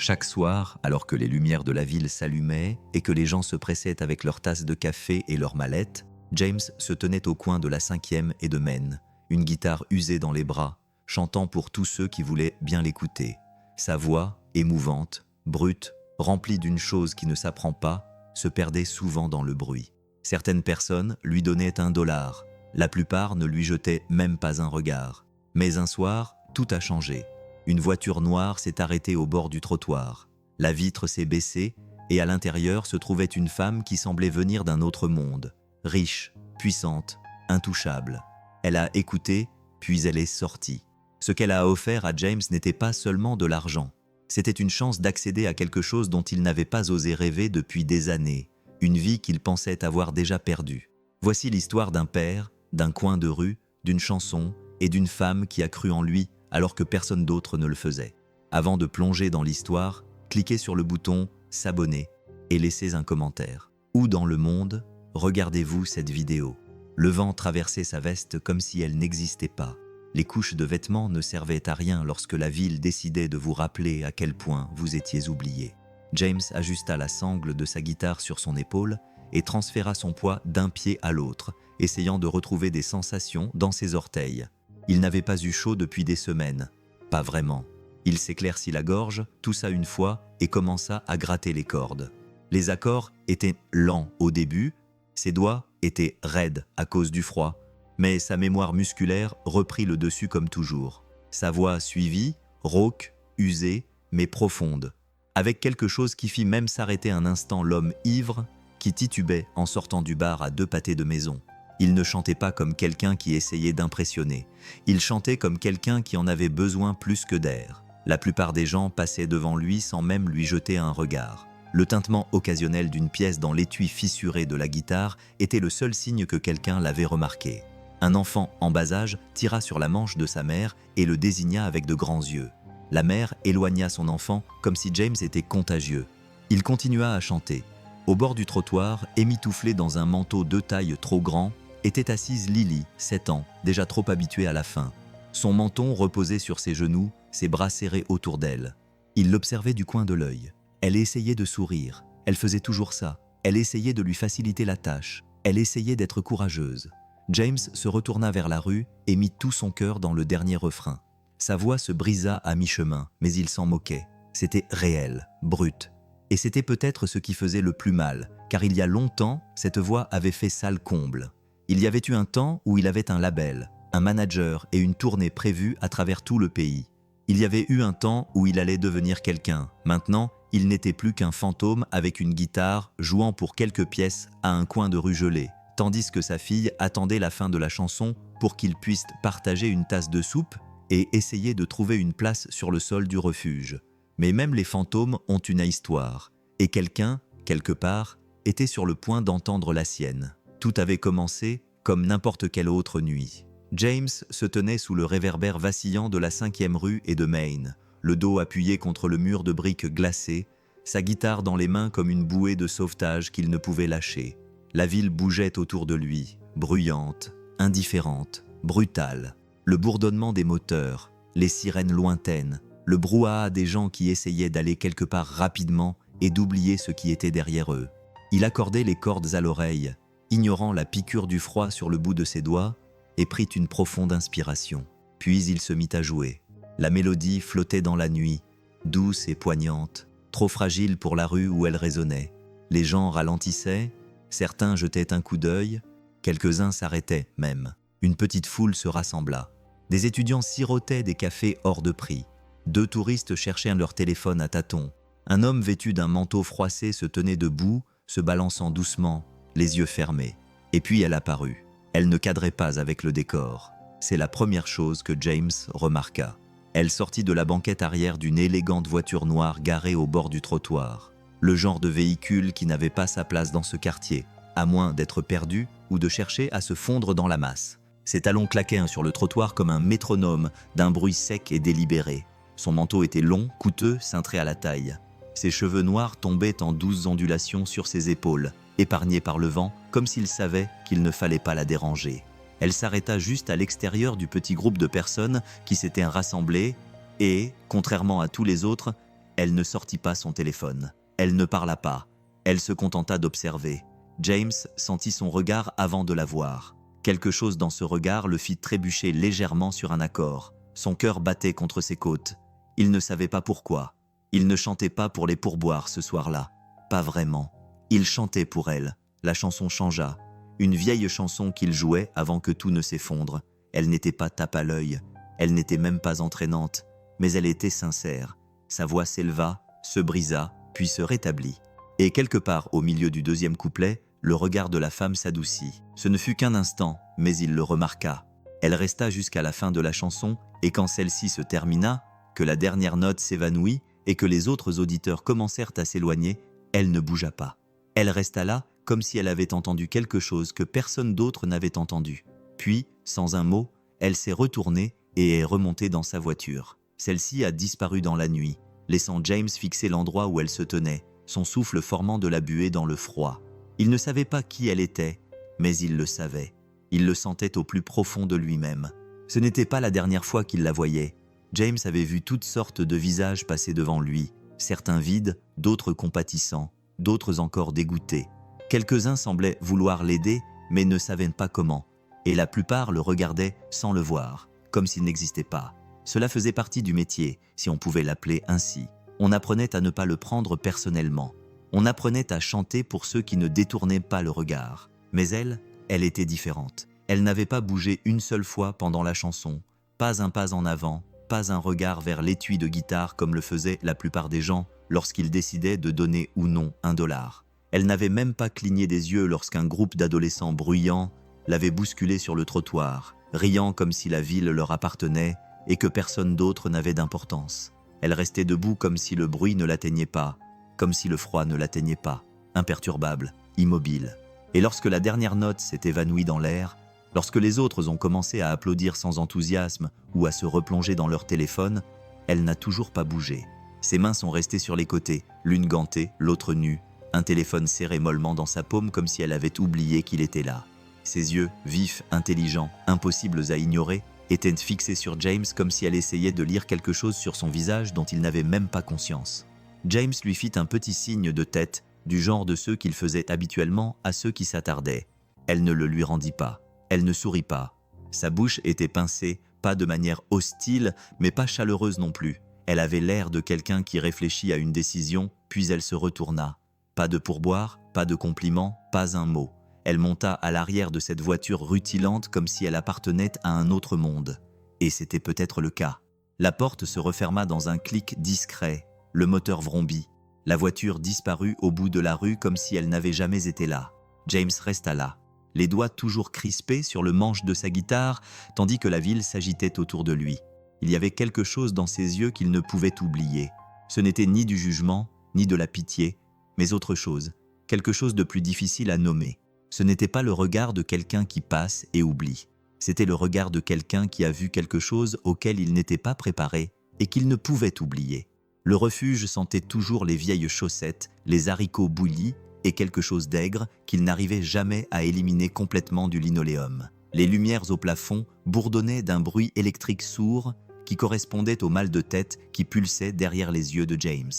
Chaque soir, alors que les lumières de la ville s'allumaient et que les gens se pressaient avec leurs tasses de café et leurs mallettes, James se tenait au coin de la 5e et de Main, une guitare usée dans les bras, chantant pour tous ceux qui voulaient bien l'écouter. Sa voix, émouvante, brute, remplie d'une chose qui ne s'apprend pas, se perdait souvent dans le bruit. Certaines personnes lui donnaient $1, la plupart ne lui jetaient même pas un regard. Mais un soir, tout a changé. Une voiture noire s'est arrêtée au bord du trottoir. La vitre s'est baissée et à l'intérieur se trouvait une femme qui semblait venir d'un autre monde. Riche, puissante, intouchable. Elle a écouté, puis elle est sortie. Ce qu'elle a offert à James n'était pas seulement de l'argent. C'était une chance d'accéder à quelque chose dont il n'avait pas osé rêver depuis des années. Une vie qu'il pensait avoir déjà perdue. Voici l'histoire d'un père, d'un coin de rue, d'une chanson et d'une femme qui a cru en lui alors que personne d'autre ne le faisait. Avant de plonger dans l'histoire, cliquez sur le bouton « S'abonner » et laissez un commentaire. Où dans le monde regardez-vous cette vidéo? Le vent traversait sa veste comme si elle n'existait pas. Les couches de vêtements ne servaient à rien lorsque la ville décidait de vous rappeler à quel point vous étiez oublié. James ajusta la sangle de sa guitare sur son épaule et transféra son poids d'un pied à l'autre, essayant de retrouver des sensations dans ses orteils. Il n'avait pas eu chaud depuis des semaines. Pas vraiment. Il s'éclaircit la gorge, toussa une fois et commença à gratter les cordes. Les accords étaient lents au début, ses doigts étaient raides à cause du froid, mais sa mémoire musculaire reprit le dessus comme toujours. Sa voix suivit, rauque, usée, mais profonde, avec quelque chose qui fit même s'arrêter un instant l'homme ivre qui titubait en sortant du bar à 2 pâtés de maison. Il ne chantait pas comme quelqu'un qui essayait d'impressionner. Il chantait comme quelqu'un qui en avait besoin plus que d'air. La plupart des gens passaient devant lui sans même lui jeter un regard. Le tintement occasionnel d'une pièce dans l'étui fissuré de la guitare était le seul signe que quelqu'un l'avait remarqué. Un enfant en bas âge tira sur la manche de sa mère et le désigna avec de grands yeux. La mère éloigna son enfant comme si James était contagieux. Il continua à chanter. Au bord du trottoir, émitouflée dans un manteau de taille trop grand, était assise Lily, 7 ans, déjà trop habituée à la faim. Son menton reposait sur ses genoux, ses bras serrés autour d'elle. Il l'observait du coin de l'œil. Elle essayait de sourire. Elle faisait toujours ça. Elle essayait de lui faciliter la tâche. Elle essayait d'être courageuse. James se retourna vers la rue et mit tout son cœur dans le dernier refrain. Sa voix se brisa à mi-chemin, mais il s'en moquait. C'était réel, brut. Et c'était peut-être ce qui faisait le plus mal, car il y a longtemps, cette voix avait fait sale comble. Il y avait eu un temps où il avait un label, un manager et une tournée prévue à travers tout le pays. Il y avait eu un temps où il allait devenir quelqu'un. Maintenant, il n'était plus qu'un fantôme avec une guitare jouant pour quelques pièces à un coin de rue gelé, tandis que sa fille attendait la fin de la chanson pour qu'ils puissent partager une tasse de soupe et essayer de trouver une place sur le sol du refuge. Mais même les fantômes ont une histoire, et quelqu'un, quelque part, était sur le point d'entendre la sienne. Tout avait commencé comme n'importe quelle autre nuit. James se tenait sous le réverbère vacillant de la 5e rue et de Main, le dos appuyé contre le mur de briques glacées, sa guitare dans les mains comme une bouée de sauvetage qu'il ne pouvait lâcher. La ville bougeait autour de lui, bruyante, indifférente, brutale. Le bourdonnement des moteurs, les sirènes lointaines, le brouhaha des gens qui essayaient d'aller quelque part rapidement et d'oublier ce qui était derrière eux. Il accordait les cordes à l'oreille, ignorant la piqûre du froid sur le bout de ses doigts, et prit une profonde inspiration. Puis il se mit à jouer. La mélodie flottait dans la nuit, douce et poignante, trop fragile pour la rue où elle résonnait. Les gens ralentissaient, certains jetaient un coup d'œil, quelques-uns s'arrêtaient même. Une petite foule se rassembla. Des étudiants sirotaient des cafés hors de prix. 2 touristes cherchaient leur téléphone à tâtons. Un homme vêtu d'un manteau froissé se tenait debout, se balançant doucement, les yeux fermés. Et puis elle apparut. Elle ne cadrait pas avec le décor. C'est la première chose que James remarqua. Elle sortit de la banquette arrière d'une élégante voiture noire garée au bord du trottoir. Le genre de véhicule qui n'avait pas sa place dans ce quartier, à moins d'être perdu ou de chercher à se fondre dans la masse. Ses talons claquaient sur le trottoir comme un métronome d'un bruit sec et délibéré. Son manteau était long, coûteux, cintré à la taille. Ses cheveux noirs tombaient en douces ondulations sur ses épaules, épargnés par le vent, comme s'il savait qu'il ne fallait pas la déranger. Elle s'arrêta juste à l'extérieur du petit groupe de personnes qui s'étaient rassemblées et, contrairement à tous les autres, Elle ne sortit pas son téléphone. Elle ne parla pas. Elle se contenta d'observer. James sentit son regard avant de la voir. Quelque chose dans ce regard le fit trébucher légèrement sur un accord. Son cœur battait contre ses côtes. Il ne savait pas pourquoi. Il ne chantait pas pour les pourboires ce soir-là. Pas vraiment. Il chantait pour elle. La chanson changea. Une vieille chanson qu'il jouait avant que tout ne s'effondre. Elle n'était pas tape à l'œil. Elle n'était même pas entraînante. Mais elle était sincère. Sa voix s'éleva, se brisa, puis se rétablit. Et quelque part au milieu du deuxième couplet, le regard de la femme s'adoucit. Ce ne fut qu'un instant, mais il le remarqua. Elle resta jusqu'à la fin de la chanson, et quand celle-ci se termina, que la dernière note s'évanouit et que les autres auditeurs commencèrent à s'éloigner, elle ne bougea pas. Elle resta là, comme si elle avait entendu quelque chose que personne d'autre n'avait entendu. Puis, sans un mot, elle s'est retournée et est remontée dans sa voiture. Celle-ci a disparu dans la nuit, laissant James fixer l'endroit où elle se tenait, son souffle formant de la buée dans le froid. Il ne savait pas qui elle était, mais il le savait. Il le sentait au plus profond de lui-même. Ce n'était pas la dernière fois qu'il la voyait. James avait vu toutes sortes de visages passer devant lui, certains vides, d'autres compatissants, d'autres encore dégoûtés. Quelques-uns semblaient vouloir l'aider, mais ne savaient pas comment, et la plupart le regardaient sans le voir, comme s'il n'existait pas. Cela faisait partie du métier, si on pouvait l'appeler ainsi. On apprenait à ne pas le prendre personnellement. On apprenait à chanter pour ceux qui ne détournaient pas le regard. Mais elle était différente. Elle n'avait pas bougé une seule fois pendant la chanson, pas un pas en avant, pas un regard vers l'étui de guitare comme le faisaient la plupart des gens lorsqu'ils décidaient de donner ou non $1. Elle n'avait même pas cligné des yeux lorsqu'un groupe d'adolescents bruyants l'avait bousculée sur le trottoir, riant comme si la ville leur appartenait et que personne d'autre n'avait d'importance. Elle restait debout comme si le bruit ne l'atteignait pas, comme si le froid ne l'atteignait pas, imperturbable, immobile. Et lorsque la dernière note s'est évanouie dans l'air, lorsque les autres ont commencé à applaudir sans enthousiasme ou à se replonger dans leur téléphone, elle n'a toujours pas bougé. Ses mains sont restées sur les côtés, l'une gantée, l'autre nue, un téléphone serré mollement dans sa paume comme si elle avait oublié qu'il était là. Ses yeux, vifs, intelligents, impossibles à ignorer, étaient fixés sur James comme si elle essayait de lire quelque chose sur son visage dont il n'avait même pas conscience. James lui fit un petit signe de tête, du genre de ceux qu'il faisait habituellement à ceux qui s'attardaient. Elle ne le lui rendit pas. Elle ne sourit pas. Sa bouche était pincée, pas de manière hostile, mais pas chaleureuse non plus. Elle avait l'air de quelqu'un qui réfléchit à une décision, puis elle se retourna. Pas de pourboire, pas de compliment, pas un mot. Elle monta à l'arrière de cette voiture rutilante comme si elle appartenait à un autre monde. Et c'était peut-être le cas. La porte se referma dans un clic discret. Le moteur vrombit. La voiture disparut au bout de la rue comme si elle n'avait jamais été là. James resta là, les doigts toujours crispés sur le manche de sa guitare, tandis que la ville s'agitait autour de lui. Il y avait quelque chose dans ses yeux qu'il ne pouvait oublier. Ce n'était ni du jugement, ni de la pitié, mais autre chose, quelque chose de plus difficile à nommer. Ce n'était pas le regard de quelqu'un qui passe et oublie. C'était le regard de quelqu'un qui a vu quelque chose auquel il n'était pas préparé et qu'il ne pouvait oublier. Le refuge sentait toujours les vieilles chaussettes, les haricots bouillis et quelque chose d'aigre qu'il n'arrivait jamais à éliminer complètement du linoléum. Les lumières au plafond bourdonnaient d'un bruit électrique sourd qui correspondait au mal de tête qui pulsait derrière les yeux de James.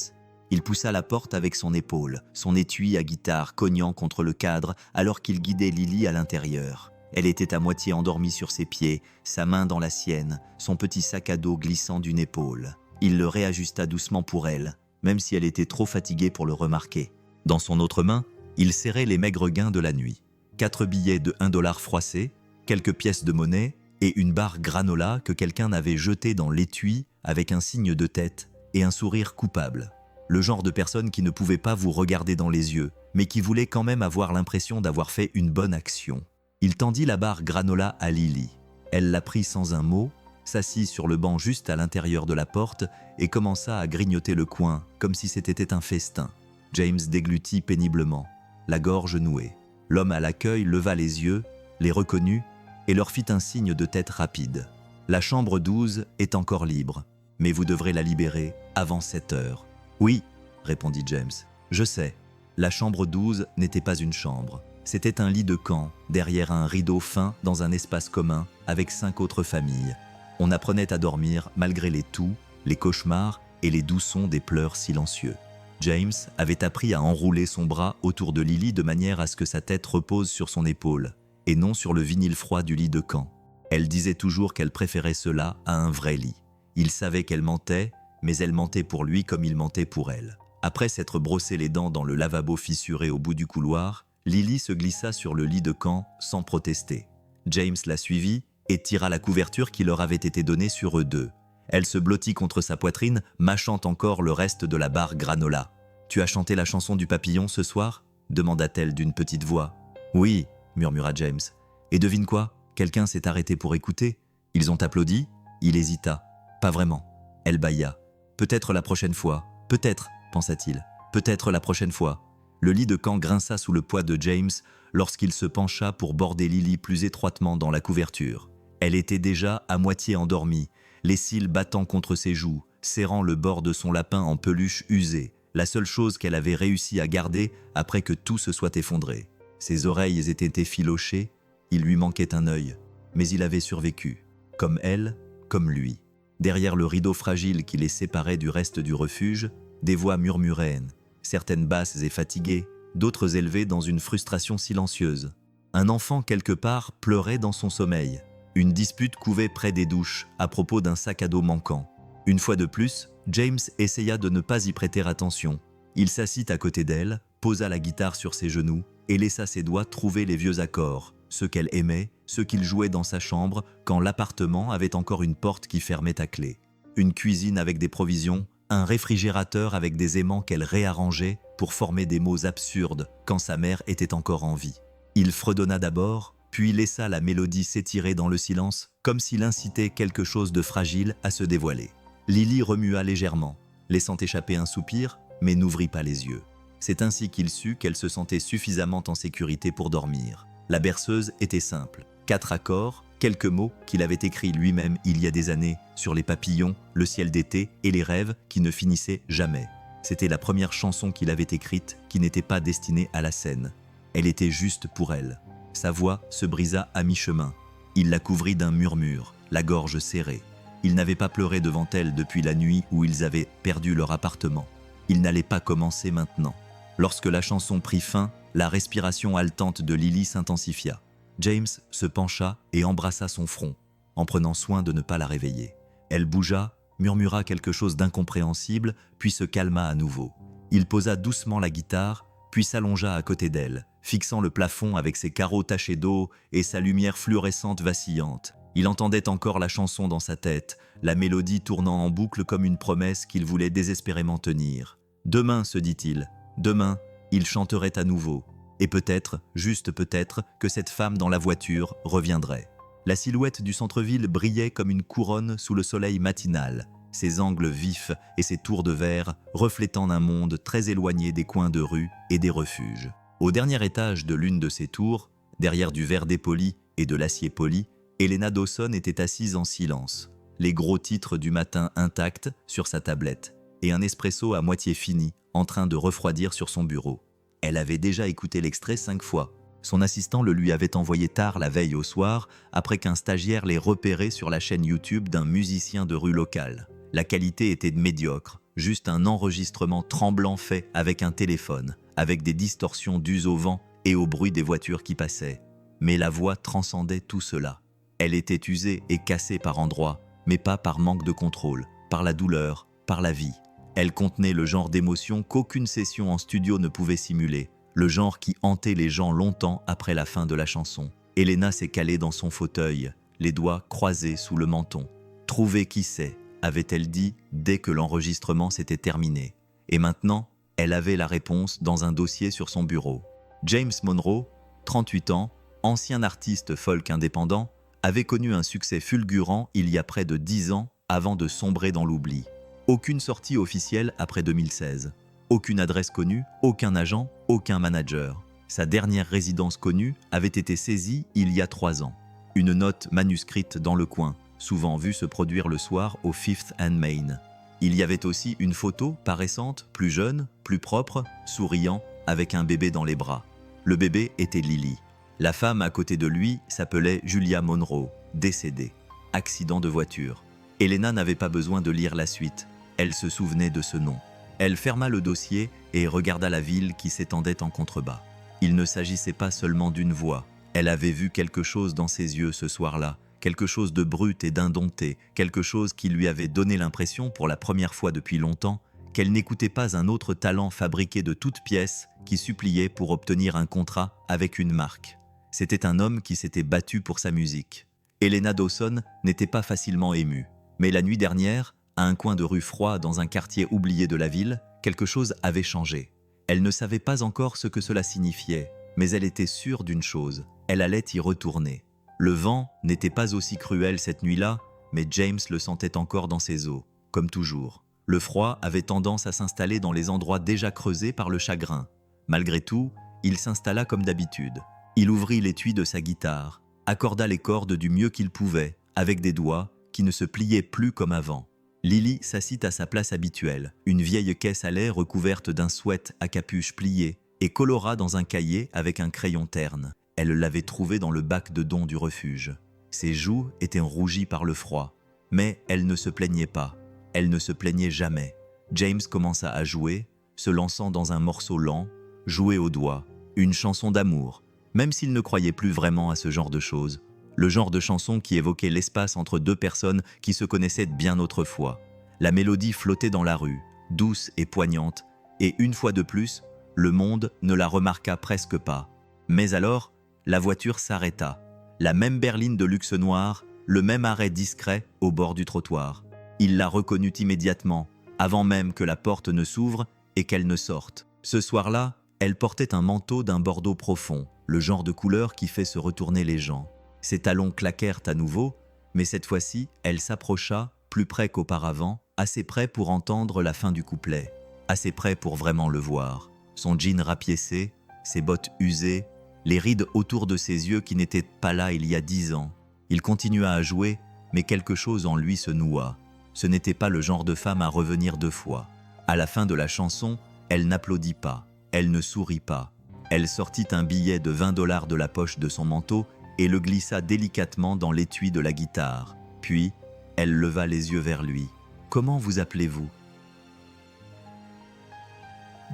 Il poussa la porte avec son épaule, son étui à guitare cognant contre le cadre alors qu'il guidait Lily à l'intérieur. Elle était à moitié endormie sur ses pieds, sa main dans la sienne, son petit sac à dos glissant d'une épaule. Il le réajusta doucement pour elle, même si elle était trop fatiguée pour le remarquer. Dans son autre main, il serrait les maigres gains de la nuit. 4 billets de $1 froissés, quelques pièces de monnaie et une barre granola que quelqu'un avait jetée dans l'étui avec un signe de tête et un sourire coupable. Le genre de personne qui ne pouvait pas vous regarder dans les yeux, mais qui voulait quand même avoir l'impression d'avoir fait une bonne action. Il tendit la barre granola à Lily. Elle la prit sans un mot, s'assit sur le banc juste à l'intérieur de la porte et commença à grignoter le coin, comme si c'était un festin. James déglutit péniblement, la gorge nouée. L'homme à l'accueil leva les yeux, les reconnut et leur fit un signe de tête rapide. La chambre 12 est encore libre, mais vous devrez la libérer avant 7 heures. Oui, répondit James, je sais. La chambre 12 n'était pas une chambre. C'était un lit de camp, derrière un rideau fin dans un espace commun avec 5 autres familles. On apprenait à dormir malgré les toux, les cauchemars et les doux sons des pleurs silencieux. James avait appris à enrouler son bras autour de Lily de manière à ce que sa tête repose sur son épaule, et non sur le vinyle froid du lit de camp. Elle disait toujours qu'elle préférait cela à un vrai lit. Il savait qu'elle mentait, mais elle mentait pour lui comme il mentait pour elle. Après s'être brossé les dents dans le lavabo fissuré au bout du couloir, Lily se glissa sur le lit de camp sans protester. James la suivit et tira la couverture qui leur avait été donnée sur eux deux. Elle se blottit contre sa poitrine, mâchant encore le reste de la barre granola. « Tu as chanté la chanson du papillon ce soir ?» demanda-t-elle d'une petite voix. « Oui », murmura James. « Et devine quoi ? Quelqu'un s'est arrêté pour écouter. Ils ont applaudi ?» Il hésita. « Pas vraiment. » Elle bâilla. « Peut-être la prochaine fois. Peut-être, pensa-t-il. Peut-être la prochaine fois. » Le lit de camp grinça sous le poids de James lorsqu'il se pencha pour border Lily plus étroitement dans la couverture. Elle était déjà à moitié endormie, les cils battant contre ses joues, serrant le bord de son lapin en peluche usé, la seule chose qu'elle avait réussi à garder après que tout se soit effondré. Ses oreilles étaient effilochées, il lui manquait un œil, mais il avait survécu, comme elle, comme lui. Derrière le rideau fragile qui les séparait du reste du refuge, des voix murmuraient, certaines basses et fatiguées, d'autres élevées dans une frustration silencieuse. Un enfant quelque part pleurait dans son sommeil. Une dispute couvait près des douches à propos d'un sac à dos manquant. Une fois de plus, James essaya de ne pas y prêter attention. Il s'assit à côté d'elle, posa la guitare sur ses genoux et laissa ses doigts trouver les vieux accords, ceux qu'elle aimait, ceux qu'il jouait dans sa chambre quand l'appartement avait encore une porte qui fermait à clé. Une cuisine avec des provisions, un réfrigérateur avec des aimants qu'elle réarrangeait pour former des mots absurdes quand sa mère était encore en vie. Il fredonna d'abord, puis laissa la mélodie s'étirer dans le silence, comme s'il incitait quelque chose de fragile à se dévoiler. Lily remua légèrement, laissant échapper un soupir, mais n'ouvrit pas les yeux. C'est ainsi qu'il sut qu'elle se sentait suffisamment en sécurité pour dormir. La berceuse était simple, 4 accords, quelques mots qu'il avait écrits lui-même il y a des années sur les papillons, le ciel d'été et les rêves qui ne finissaient jamais. C'était la première chanson qu'il avait écrite qui n'était pas destinée à la scène. Elle était juste pour elle. Sa voix se brisa à mi-chemin. Il la couvrit d'un murmure, la gorge serrée. Il n'avait pas pleuré devant elle depuis la nuit où ils avaient perdu leur appartement. Il n'allait pas commencer maintenant. Lorsque la chanson prit fin, la respiration haletante de Lily s'intensifia. James se pencha et embrassa son front, en prenant soin de ne pas la réveiller. Elle bougea, murmura quelque chose d'incompréhensible, puis se calma à nouveau. Il posa doucement la guitare, puis s'allongea à côté d'elle, fixant le plafond avec ses carreaux tachés d'eau et sa lumière fluorescente vacillante. Il entendait encore la chanson dans sa tête, la mélodie tournant en boucle comme une promesse qu'il voulait désespérément tenir. Demain, se dit-il, demain, il chanterait à nouveau. Et peut-être, juste peut-être, que cette femme dans la voiture reviendrait. La silhouette du centre-ville brillait comme une couronne sous le soleil matinal, ses angles vifs et ses tours de verre reflétant un monde très éloigné des coins de rue et des refuges. Au dernier étage de l'une de ces tours, derrière du verre dépoli et de l'acier poli, Helena Dawson était assise en silence, les gros titres du matin intacts sur sa tablette et un espresso à moitié fini en train de refroidir sur son bureau. Elle avait déjà écouté l'extrait 5 fois. Son assistant le lui avait envoyé tard la veille au soir, après qu'un stagiaire l'ait repéré sur la chaîne YouTube d'un musicien de rue local. La qualité était médiocre, juste un enregistrement tremblant fait avec un téléphone, avec des distorsions dues au vent et au bruit des voitures qui passaient. Mais la voix transcendait tout cela. Elle était usée et cassée par endroits, mais pas par manque de contrôle, par la douleur, par la vie. Elle contenait le genre d'émotion qu'aucune session en studio ne pouvait simuler, le genre qui hantait les gens longtemps après la fin de la chanson. Helena s'est calée dans son fauteuil, les doigts croisés sous le menton. « Trouver qui c'est », avait-elle dit dès que l'enregistrement s'était terminé. Et maintenant, elle avait la réponse dans un dossier sur son bureau. James Monroe, 38 ans, ancien artiste folk indépendant, avait connu un succès fulgurant il y a près de 10 ans avant de sombrer dans l'oubli. Aucune sortie officielle après 2016. Aucune adresse connue, aucun agent, aucun manager. Sa dernière résidence connue avait été saisie il y a 3 ans. Une note manuscrite dans le coin, souvent vue se produire le soir au Fifth and Main. Il y avait aussi une photo, pas récente, plus jeune, plus propre, souriant, avec un bébé dans les bras. Le bébé était Lily. La femme à côté de lui s'appelait Julia Monroe, décédée. Accident de voiture. Helena n'avait pas besoin de lire la suite. Elle se souvenait de ce nom. Elle ferma le dossier et regarda la ville qui s'étendait en contrebas. Il ne s'agissait pas seulement d'une voix. Elle avait vu quelque chose dans ses yeux ce soir-là, quelque chose de brut et d'indompté, quelque chose qui lui avait donné l'impression, pour la première fois depuis longtemps, qu'elle n'écoutait pas un autre talent fabriqué de toutes pièces qui suppliait pour obtenir un contrat avec une marque. C'était un homme qui s'était battu pour sa musique. Helena Dawson n'était pas facilement émue. Mais la nuit dernière, à un coin de rue froid dans un quartier oublié de la ville, quelque chose avait changé. Elle ne savait pas encore ce que cela signifiait, mais elle était sûre d'une chose, elle allait y retourner. Le vent n'était pas aussi cruel cette nuit-là, mais James le sentait encore dans ses os, comme toujours. Le froid avait tendance à s'installer dans les endroits déjà creusés par le chagrin. Malgré tout, il s'installa comme d'habitude. Il ouvrit l'étui de sa guitare, accorda les cordes du mieux qu'il pouvait, avec des doigts qui ne se pliaient plus comme avant. Lily s'assit à sa place habituelle, une vieille caisse à lait recouverte d'un sweat à capuche pliée, et colora dans un cahier avec un crayon terne. Elle l'avait trouvé dans le bac de dons du refuge. Ses joues étaient rougies par le froid, mais elle ne se plaignait pas. Elle ne se plaignait jamais. James commença à jouer, se lançant dans un morceau lent, joué au doigt, une chanson d'amour, même s'il ne croyait plus vraiment à ce genre de choses. Le genre de chanson qui évoquait l'espace entre deux personnes qui se connaissaient bien autrefois. La mélodie flottait dans la rue, douce et poignante, et une fois de plus, le monde ne la remarqua presque pas. Mais alors, la voiture s'arrêta. La même berline de luxe noir, le même arrêt discret au bord du trottoir. Il la reconnut immédiatement, avant même que la porte ne s'ouvre et qu'elle ne sorte. Ce soir-là, elle portait un manteau d'un bordeaux profond, le genre de couleur qui fait se retourner les gens. Ses talons claquèrent à nouveau, mais cette fois-ci, elle s'approcha, plus près qu'auparavant, assez près pour entendre la fin du couplet, assez près pour vraiment le voir. Son jean rapiécé, ses bottes usées, les rides autour de ses yeux qui n'étaient pas là il y a 10 ans. Il continua à jouer, mais quelque chose en lui se noua. Ce n'était pas le genre de femme à revenir 2 fois. À la fin de la chanson, elle n'applaudit pas, elle ne sourit pas. Elle sortit un billet de $20 de la poche de son manteau et le glissa délicatement dans l'étui de la guitare. Puis, elle leva les yeux vers lui. « Comment vous appelez-vous »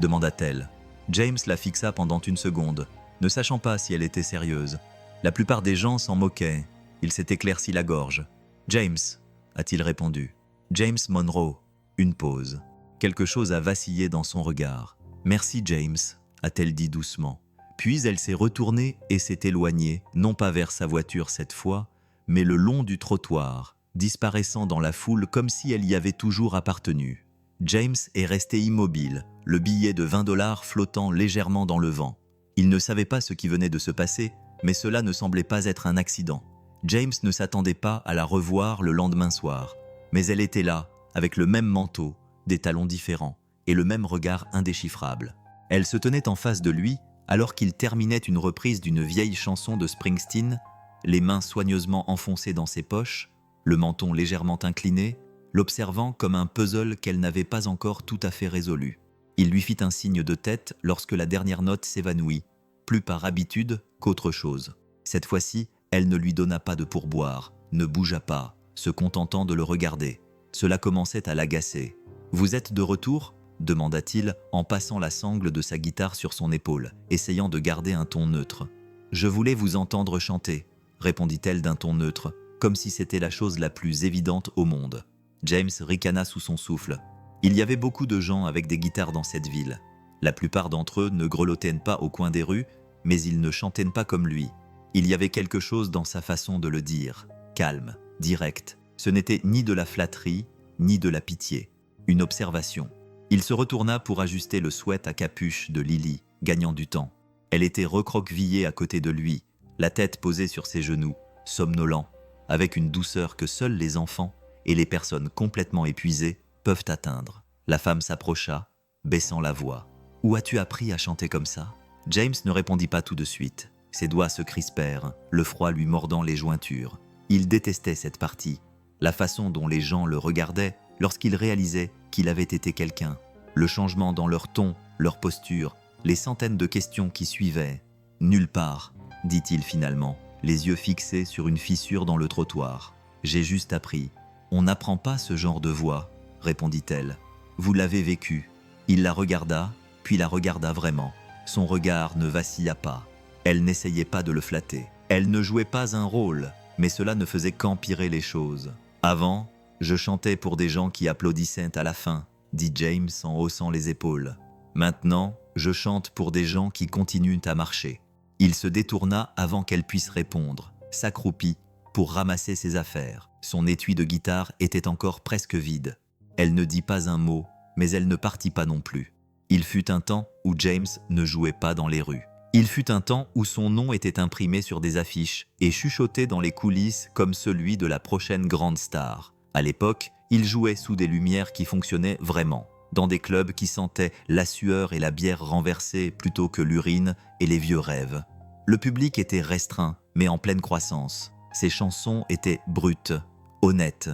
demanda-t-elle. James la fixa pendant une seconde, ne sachant pas si elle était sérieuse. La plupart des gens s'en moquaient. Il s'est éclairci la gorge. « James » a-t-il répondu. « James Monroe. » Une pause. Quelque chose a vacillé dans son regard. « Merci James » a-t-elle dit doucement. Puis elle s'est retournée et s'est éloignée, non pas vers sa voiture cette fois, mais le long du trottoir, disparaissant dans la foule comme si elle y avait toujours appartenu. James est resté immobile, le billet de $20 flottant légèrement dans le vent. Il ne savait pas ce qui venait de se passer, mais cela ne semblait pas être un accident. James ne s'attendait pas à la revoir le lendemain soir, mais elle était là, avec le même manteau, des talons différents, et le même regard indéchiffrable. Elle se tenait en face de lui, alors qu'il terminait une reprise d'une vieille chanson de Springsteen, les mains soigneusement enfoncées dans ses poches, le menton légèrement incliné, l'observant comme un puzzle qu'elle n'avait pas encore tout à fait résolu. Il lui fit un signe de tête lorsque la dernière note s'évanouit, plus par habitude qu'autre chose. Cette fois-ci, elle ne lui donna pas de pourboire, ne bougea pas, se contentant de le regarder. Cela commençait à l'agacer. « Vous êtes de retour ?» demanda-t-il en passant la sangle de sa guitare sur son épaule, essayant de garder un ton neutre. « Je voulais vous entendre chanter », répondit-elle d'un ton neutre, comme si c'était la chose la plus évidente au monde. James ricana sous son souffle. Il y avait beaucoup de gens avec des guitares dans cette ville. La plupart d'entre eux ne grelottaient pas au coin des rues, mais ils ne chantaient pas comme lui. Il y avait quelque chose dans sa façon de le dire, calme, direct. Ce n'était ni de la flatterie, ni de la pitié. Une observation. Il se retourna pour ajuster le sweat à capuche de Lily, gagnant du temps. Elle était recroquevillée à côté de lui, la tête posée sur ses genoux, somnolent, avec une douceur que seuls les enfants et les personnes complètement épuisées peuvent atteindre. La femme s'approcha, baissant la voix. « Où as-tu appris à chanter comme ça ?» James ne répondit pas tout de suite. Ses doigts se crispèrent, le froid lui mordant les jointures. Il détestait cette partie, la façon dont les gens le regardaient lorsqu'il réalisait qu'il avait été quelqu'un. Le changement dans leur ton, leur posture, les centaines de questions qui suivaient. « Nulle part », dit-il finalement, les yeux fixés sur une fissure dans le trottoir. « J'ai juste appris. On n'apprend pas ce genre de voix. répondit-elle. Vous l'avez vécu. Il la regarda, puis la regarda vraiment. Son regard ne vacilla pas. Elle n'essayait pas de le flatter. Elle ne jouait pas un rôle, mais cela ne faisait qu'empirer les choses. Avant, je chantais pour des gens qui applaudissaient à la fin, dit James en haussant les épaules. Maintenant, je chante pour des gens qui continuent à marcher. Il se détourna avant qu'elle puisse répondre, s'accroupit pour ramasser ses affaires. Son étui de guitare était encore presque vide. Elle ne dit pas un mot, mais elle ne partit pas non plus. Il fut un temps où James ne jouait pas dans les rues. Il fut un temps où son nom était imprimé sur des affiches et chuchoté dans les coulisses comme celui de la prochaine grande star. À l'époque, il jouait sous des lumières qui fonctionnaient vraiment, dans des clubs qui sentaient la sueur et la bière renversée plutôt que l'urine et les vieux rêves. Le public était restreint, mais en pleine croissance. Ses chansons étaient brutes, honnêtes,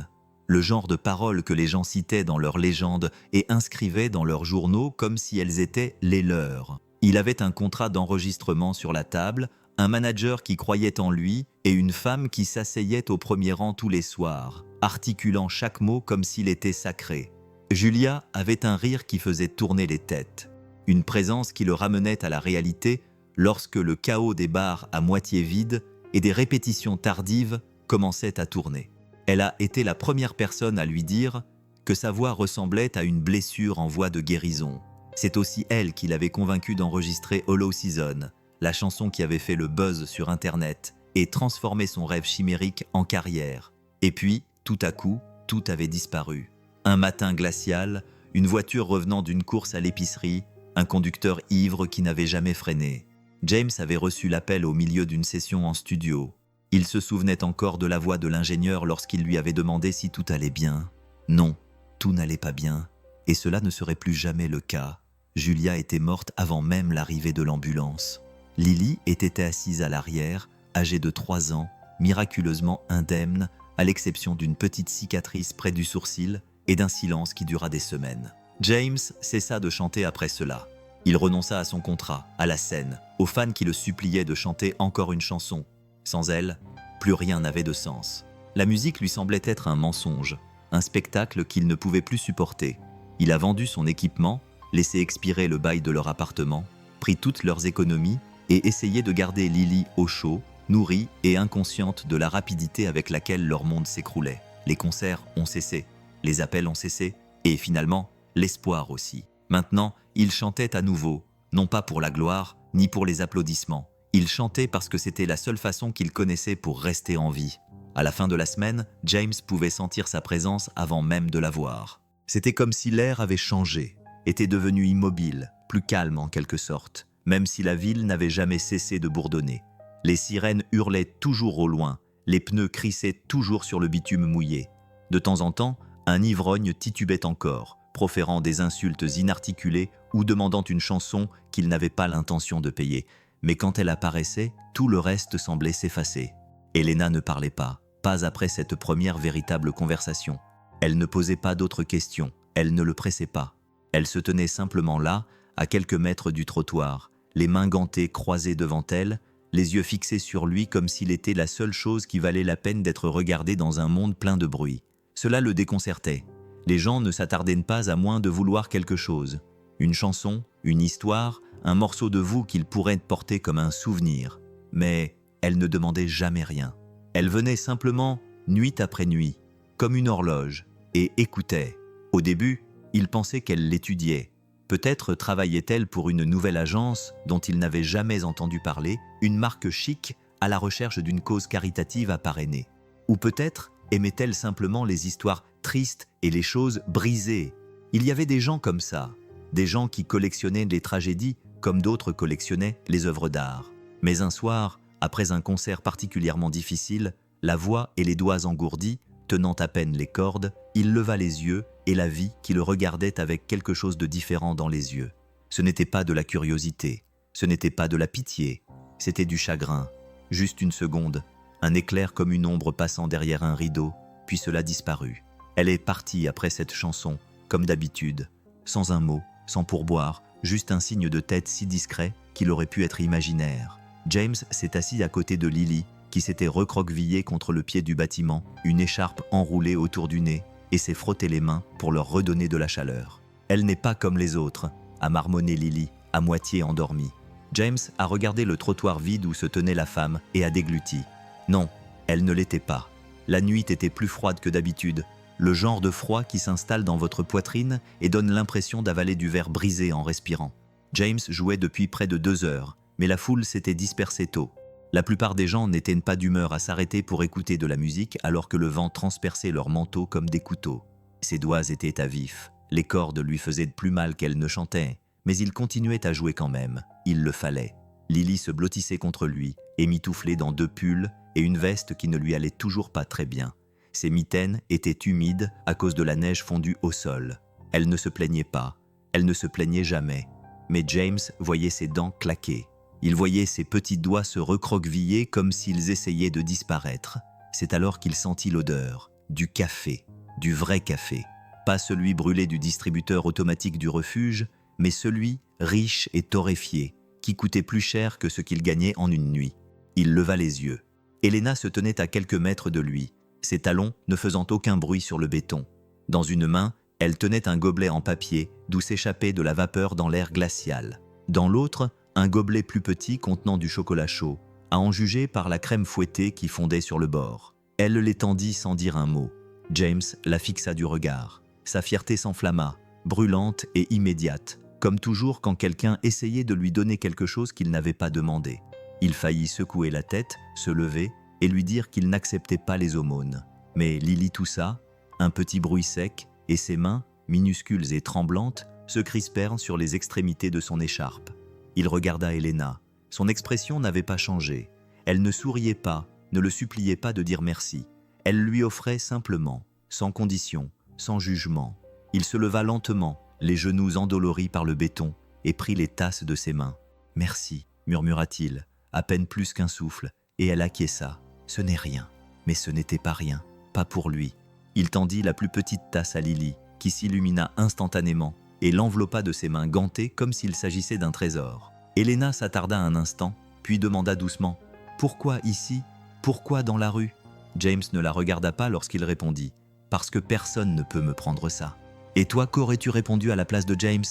le genre de paroles que les gens citaient dans leurs légendes et inscrivaient dans leurs journaux comme si elles étaient les leurs. Il avait un contrat d'enregistrement sur la table, un manager qui croyait en lui et une femme qui s'asseyait au premier rang tous les soirs, articulant chaque mot comme s'il était sacré. Julia avait un rire qui faisait tourner les têtes, une présence qui le ramenait à la réalité lorsque le chaos des bars à moitié vides et des répétitions tardives commençaient à tourner. Elle a été la première personne à lui dire que sa voix ressemblait à une blessure en voie de guérison. C'est aussi elle qui l'avait convaincu d'enregistrer Hollow Season, la chanson qui avait fait le buzz sur Internet et transformé son rêve chimérique en carrière. Et puis, tout à coup, tout avait disparu. Un matin glacial, une voiture revenant d'une course à l'épicerie, un conducteur ivre qui n'avait jamais freiné. James avait reçu l'appel au milieu d'une session en studio. Il se souvenait encore de la voix de l'ingénieur lorsqu'il lui avait demandé si tout allait bien. Non, tout n'allait pas bien, et cela ne serait plus jamais le cas. Julia était morte avant même l'arrivée de l'ambulance. Lily était assise à l'arrière, âgée de 3 ans, miraculeusement indemne, à l'exception d'une petite cicatrice près du sourcil et d'un silence qui dura des semaines. James cessa de chanter après cela. Il renonça à son contrat, à la scène, aux fans qui le suppliaient de chanter encore une chanson. Sans elle, plus rien n'avait de sens. La musique lui semblait être un mensonge, un spectacle qu'il ne pouvait plus supporter. Il a vendu son équipement, laissé expirer le bail de leur appartement, pris toutes leurs économies et essayé de garder Lily au chaud, nourrie et inconsciente de la rapidité avec laquelle leur monde s'écroulait. Les concerts ont cessé, les appels ont cessé, et finalement, l'espoir aussi. Maintenant, il chantait à nouveau, non pas pour la gloire, ni pour les applaudissements. Il chantait parce que c'était la seule façon qu'il connaissait pour rester en vie. À la fin de la semaine, James pouvait sentir sa présence avant même de la voir. C'était comme si l'air avait changé, était devenu immobile, plus calme en quelque sorte, même si la ville n'avait jamais cessé de bourdonner. Les sirènes hurlaient toujours au loin, les pneus crissaient toujours sur le bitume mouillé. De temps en temps, un ivrogne titubait encore, proférant des insultes inarticulées ou demandant une chanson qu'il n'avait pas l'intention de payer. Mais quand elle apparaissait, tout le reste semblait s'effacer. Helena ne parlait pas après cette première véritable conversation. Elle ne posait pas d'autres questions, elle ne le pressait pas. Elle se tenait simplement là, à quelques mètres du trottoir, les mains gantées croisées devant elle, les yeux fixés sur lui comme s'il était la seule chose qui valait la peine d'être regardée dans un monde plein de bruit. Cela le déconcertait. Les gens ne s'attardaient pas à moins de vouloir quelque chose. Une chanson, une histoire, un morceau de vous qu'ils pourraient porter comme un souvenir. Mais elle ne demandait jamais rien. Elle venait simplement, nuit après nuit, comme une horloge, et écoutait. Au début, il pensait qu'elle l'étudiait. Peut-être travaillait-elle pour une nouvelle agence dont il n'avait jamais entendu parler, une marque chic à la recherche d'une cause caritative à parrainer. Ou peut-être aimait-elle simplement les histoires tristes et les choses brisées. Il y avait des gens comme ça, des gens qui collectionnaient les tragédies comme d'autres collectionnaient les œuvres d'art. Mais un soir, après un concert particulièrement difficile, la voix et les doigts engourdis, tenant à peine les cordes, il leva les yeux et la vit qui le regardait avec quelque chose de différent dans les yeux. Ce n'était pas de la curiosité, ce n'était pas de la pitié, c'était du chagrin. Juste une seconde, un éclair comme une ombre passant derrière un rideau, puis cela disparut. Elle est partie après cette chanson, comme d'habitude, sans un mot, sans pourboire, juste un signe de tête si discret qu'il aurait pu être imaginaire. James s'est assis à côté de Lily, qui s'était recroquevillée contre le pied du bâtiment, une écharpe enroulée autour du nez, et s'est frotté les mains pour leur redonner de la chaleur. « Elle n'est pas comme les autres », a marmonné Lily, à moitié endormie. James a regardé le trottoir vide où se tenait la femme et a dégluti. Non, elle ne l'était pas. La nuit était plus froide que d'habitude, le genre de froid qui s'installe dans votre poitrine et donne l'impression d'avaler du verre brisé en respirant. James jouait depuis près de 2 heures, mais la foule s'était dispersée tôt. La plupart des gens n'étaient pas d'humeur à s'arrêter pour écouter de la musique alors que le vent transperçait leurs manteaux comme des couteaux. Ses doigts étaient à vif, les cordes lui faisaient plus mal qu'elle ne chantait, mais il continuait à jouer quand même, il le fallait. Lily se blottissait contre lui, émitouflée dans 2 pulls et une veste qui ne lui allait toujours pas très bien. Ses mitaines étaient humides à cause de la neige fondue au sol. Elle ne se plaignait pas, elle ne se plaignait jamais. Mais James voyait ses dents claquer. Il voyait ses petits doigts se recroqueviller comme s'ils essayaient de disparaître. C'est alors qu'il sentit l'odeur, du café, du vrai café. Pas celui brûlé du distributeur automatique du refuge, mais celui riche et torréfié, qui coûtait plus cher que ce qu'il gagnait en une nuit. Il leva les yeux. Elena se tenait à quelques mètres de lui, ses talons ne faisant aucun bruit sur le béton. Dans une main, elle tenait un gobelet en papier d'où s'échappait de la vapeur dans l'air glacial. Dans l'autre, un gobelet plus petit contenant du chocolat chaud, à en juger par la crème fouettée qui fondait sur le bord. Elle l'étendit sans dire un mot. James la fixa du regard. Sa fierté s'enflamma, brûlante et immédiate, comme toujours quand quelqu'un essayait de lui donner quelque chose qu'il n'avait pas demandé. Il faillit secouer la tête, se lever et lui dire qu'il n'acceptait pas les aumônes. Mais Lily toussa, un petit bruit sec, et ses mains, minuscules et tremblantes, se crispèrent sur les extrémités de son écharpe. Il regarda Elena. Son expression n'avait pas changé. Elle ne souriait pas, ne le suppliait pas de dire merci. Elle lui offrait simplement, sans condition, sans jugement. Il se leva lentement, les genoux endoloris par le béton, et prit les tasses de ses mains. « Merci », murmura-t-il, à peine plus qu'un souffle, et elle acquiesça. Ce n'est rien. Mais ce n'était pas rien, pas pour lui. Il tendit la plus petite tasse à Lily, qui s'illumina instantanément, et l'enveloppa de ses mains gantées comme s'il s'agissait d'un trésor. Elena s'attarda un instant, puis demanda doucement « Pourquoi ici? Pourquoi dans la rue ?» James ne la regarda pas lorsqu'il répondit « Parce que personne ne peut me prendre ça. » Et toi, qu'aurais-tu répondu à la place de James?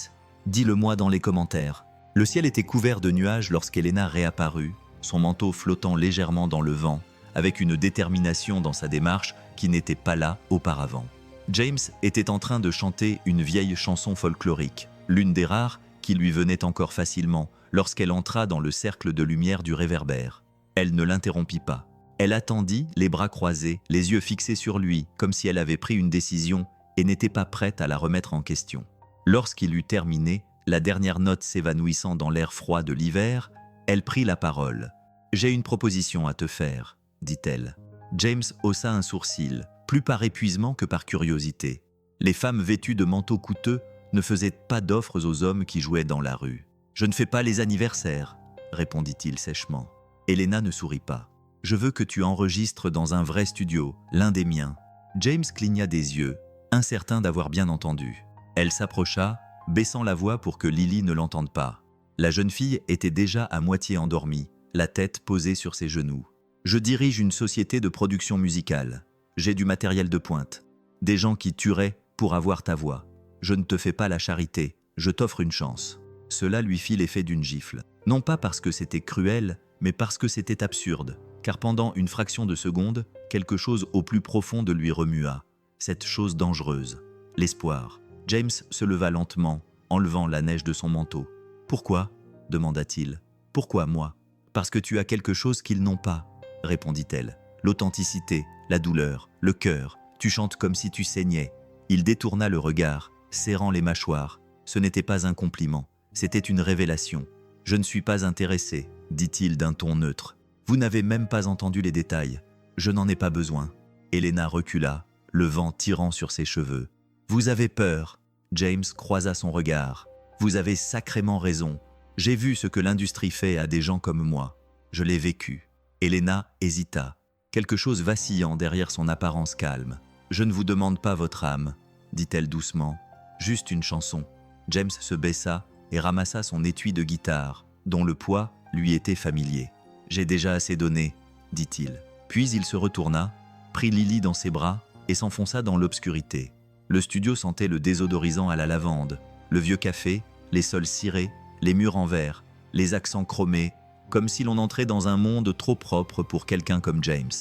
Dis-le-moi dans les commentaires. Le ciel était couvert de nuages lorsqu'Elena réapparut, son manteau flottant légèrement dans le vent, avec une détermination dans sa démarche qui n'était pas là auparavant. James était en train de chanter une vieille chanson folklorique, l'une des rares qui lui venait encore facilement lorsqu'elle entra dans le cercle de lumière du réverbère. Elle ne l'interrompit pas. Elle attendit, les bras croisés, les yeux fixés sur lui, comme si elle avait pris une décision et n'était pas prête à la remettre en question. Lorsqu'il eut terminé, la dernière note s'évanouissant dans l'air froid de l'hiver, elle prit la parole. « J'ai une proposition à te faire », dit-elle. James haussa un sourcil, plus par épuisement que par curiosité. Les femmes vêtues de manteaux coûteux ne faisaient pas d'offres aux hommes qui jouaient dans la rue. « Je ne fais pas les anniversaires », répondit-il sèchement. Elena ne sourit pas. « Je veux que tu enregistres dans un vrai studio, l'un des miens. » James cligna des yeux, incertain d'avoir bien entendu. Elle s'approcha, baissant la voix pour que Lily ne l'entende pas. La jeune fille était déjà à moitié endormie, la tête posée sur ses genoux. « Je dirige une société de production musicale. J'ai du matériel de pointe. Des gens qui tueraient pour avoir ta voix. Je ne te fais pas la charité, je t'offre une chance. » Cela lui fit l'effet d'une gifle. Non pas parce que c'était cruel, mais parce que c'était absurde. Car pendant une fraction de seconde, quelque chose au plus profond de lui remua. Cette chose dangereuse. L'espoir. James se leva lentement, enlevant la neige de son manteau. « Pourquoi ?» demanda-t-il. « Pourquoi moi ?»« Parce que tu as quelque chose qu'ils n'ont pas, » répondit-elle. « L'authenticité, la douleur, le cœur. Tu chantes comme si tu saignais. » Il détourna le regard, serrant les mâchoires. Ce n'était pas un compliment, c'était une révélation. « Je ne suis pas intéressé, » dit-il d'un ton neutre. « Vous n'avez même pas entendu les détails. Je n'en ai pas besoin. » Elena recula, le vent tirant sur ses cheveux. « Vous avez peur. » James croisa son regard. « Vous avez sacrément raison. J'ai vu ce que l'industrie fait à des gens comme moi. Je l'ai vécu. » Elena hésita, quelque chose vacillant derrière son apparence calme. « Je ne vous demande pas votre âme, » dit-elle doucement. « Juste une chanson. » James se baissa et ramassa son étui de guitare, dont le poids lui était familier. « J'ai déjà assez donné, » dit-il. Puis il se retourna, prit Lily dans ses bras et s'enfonça dans l'obscurité. Le studio sentait le désodorisant à la lavande, le vieux café, les sols cirés, les murs en verre, les accents chromés, comme si l'on entrait dans un monde trop propre pour quelqu'un comme James.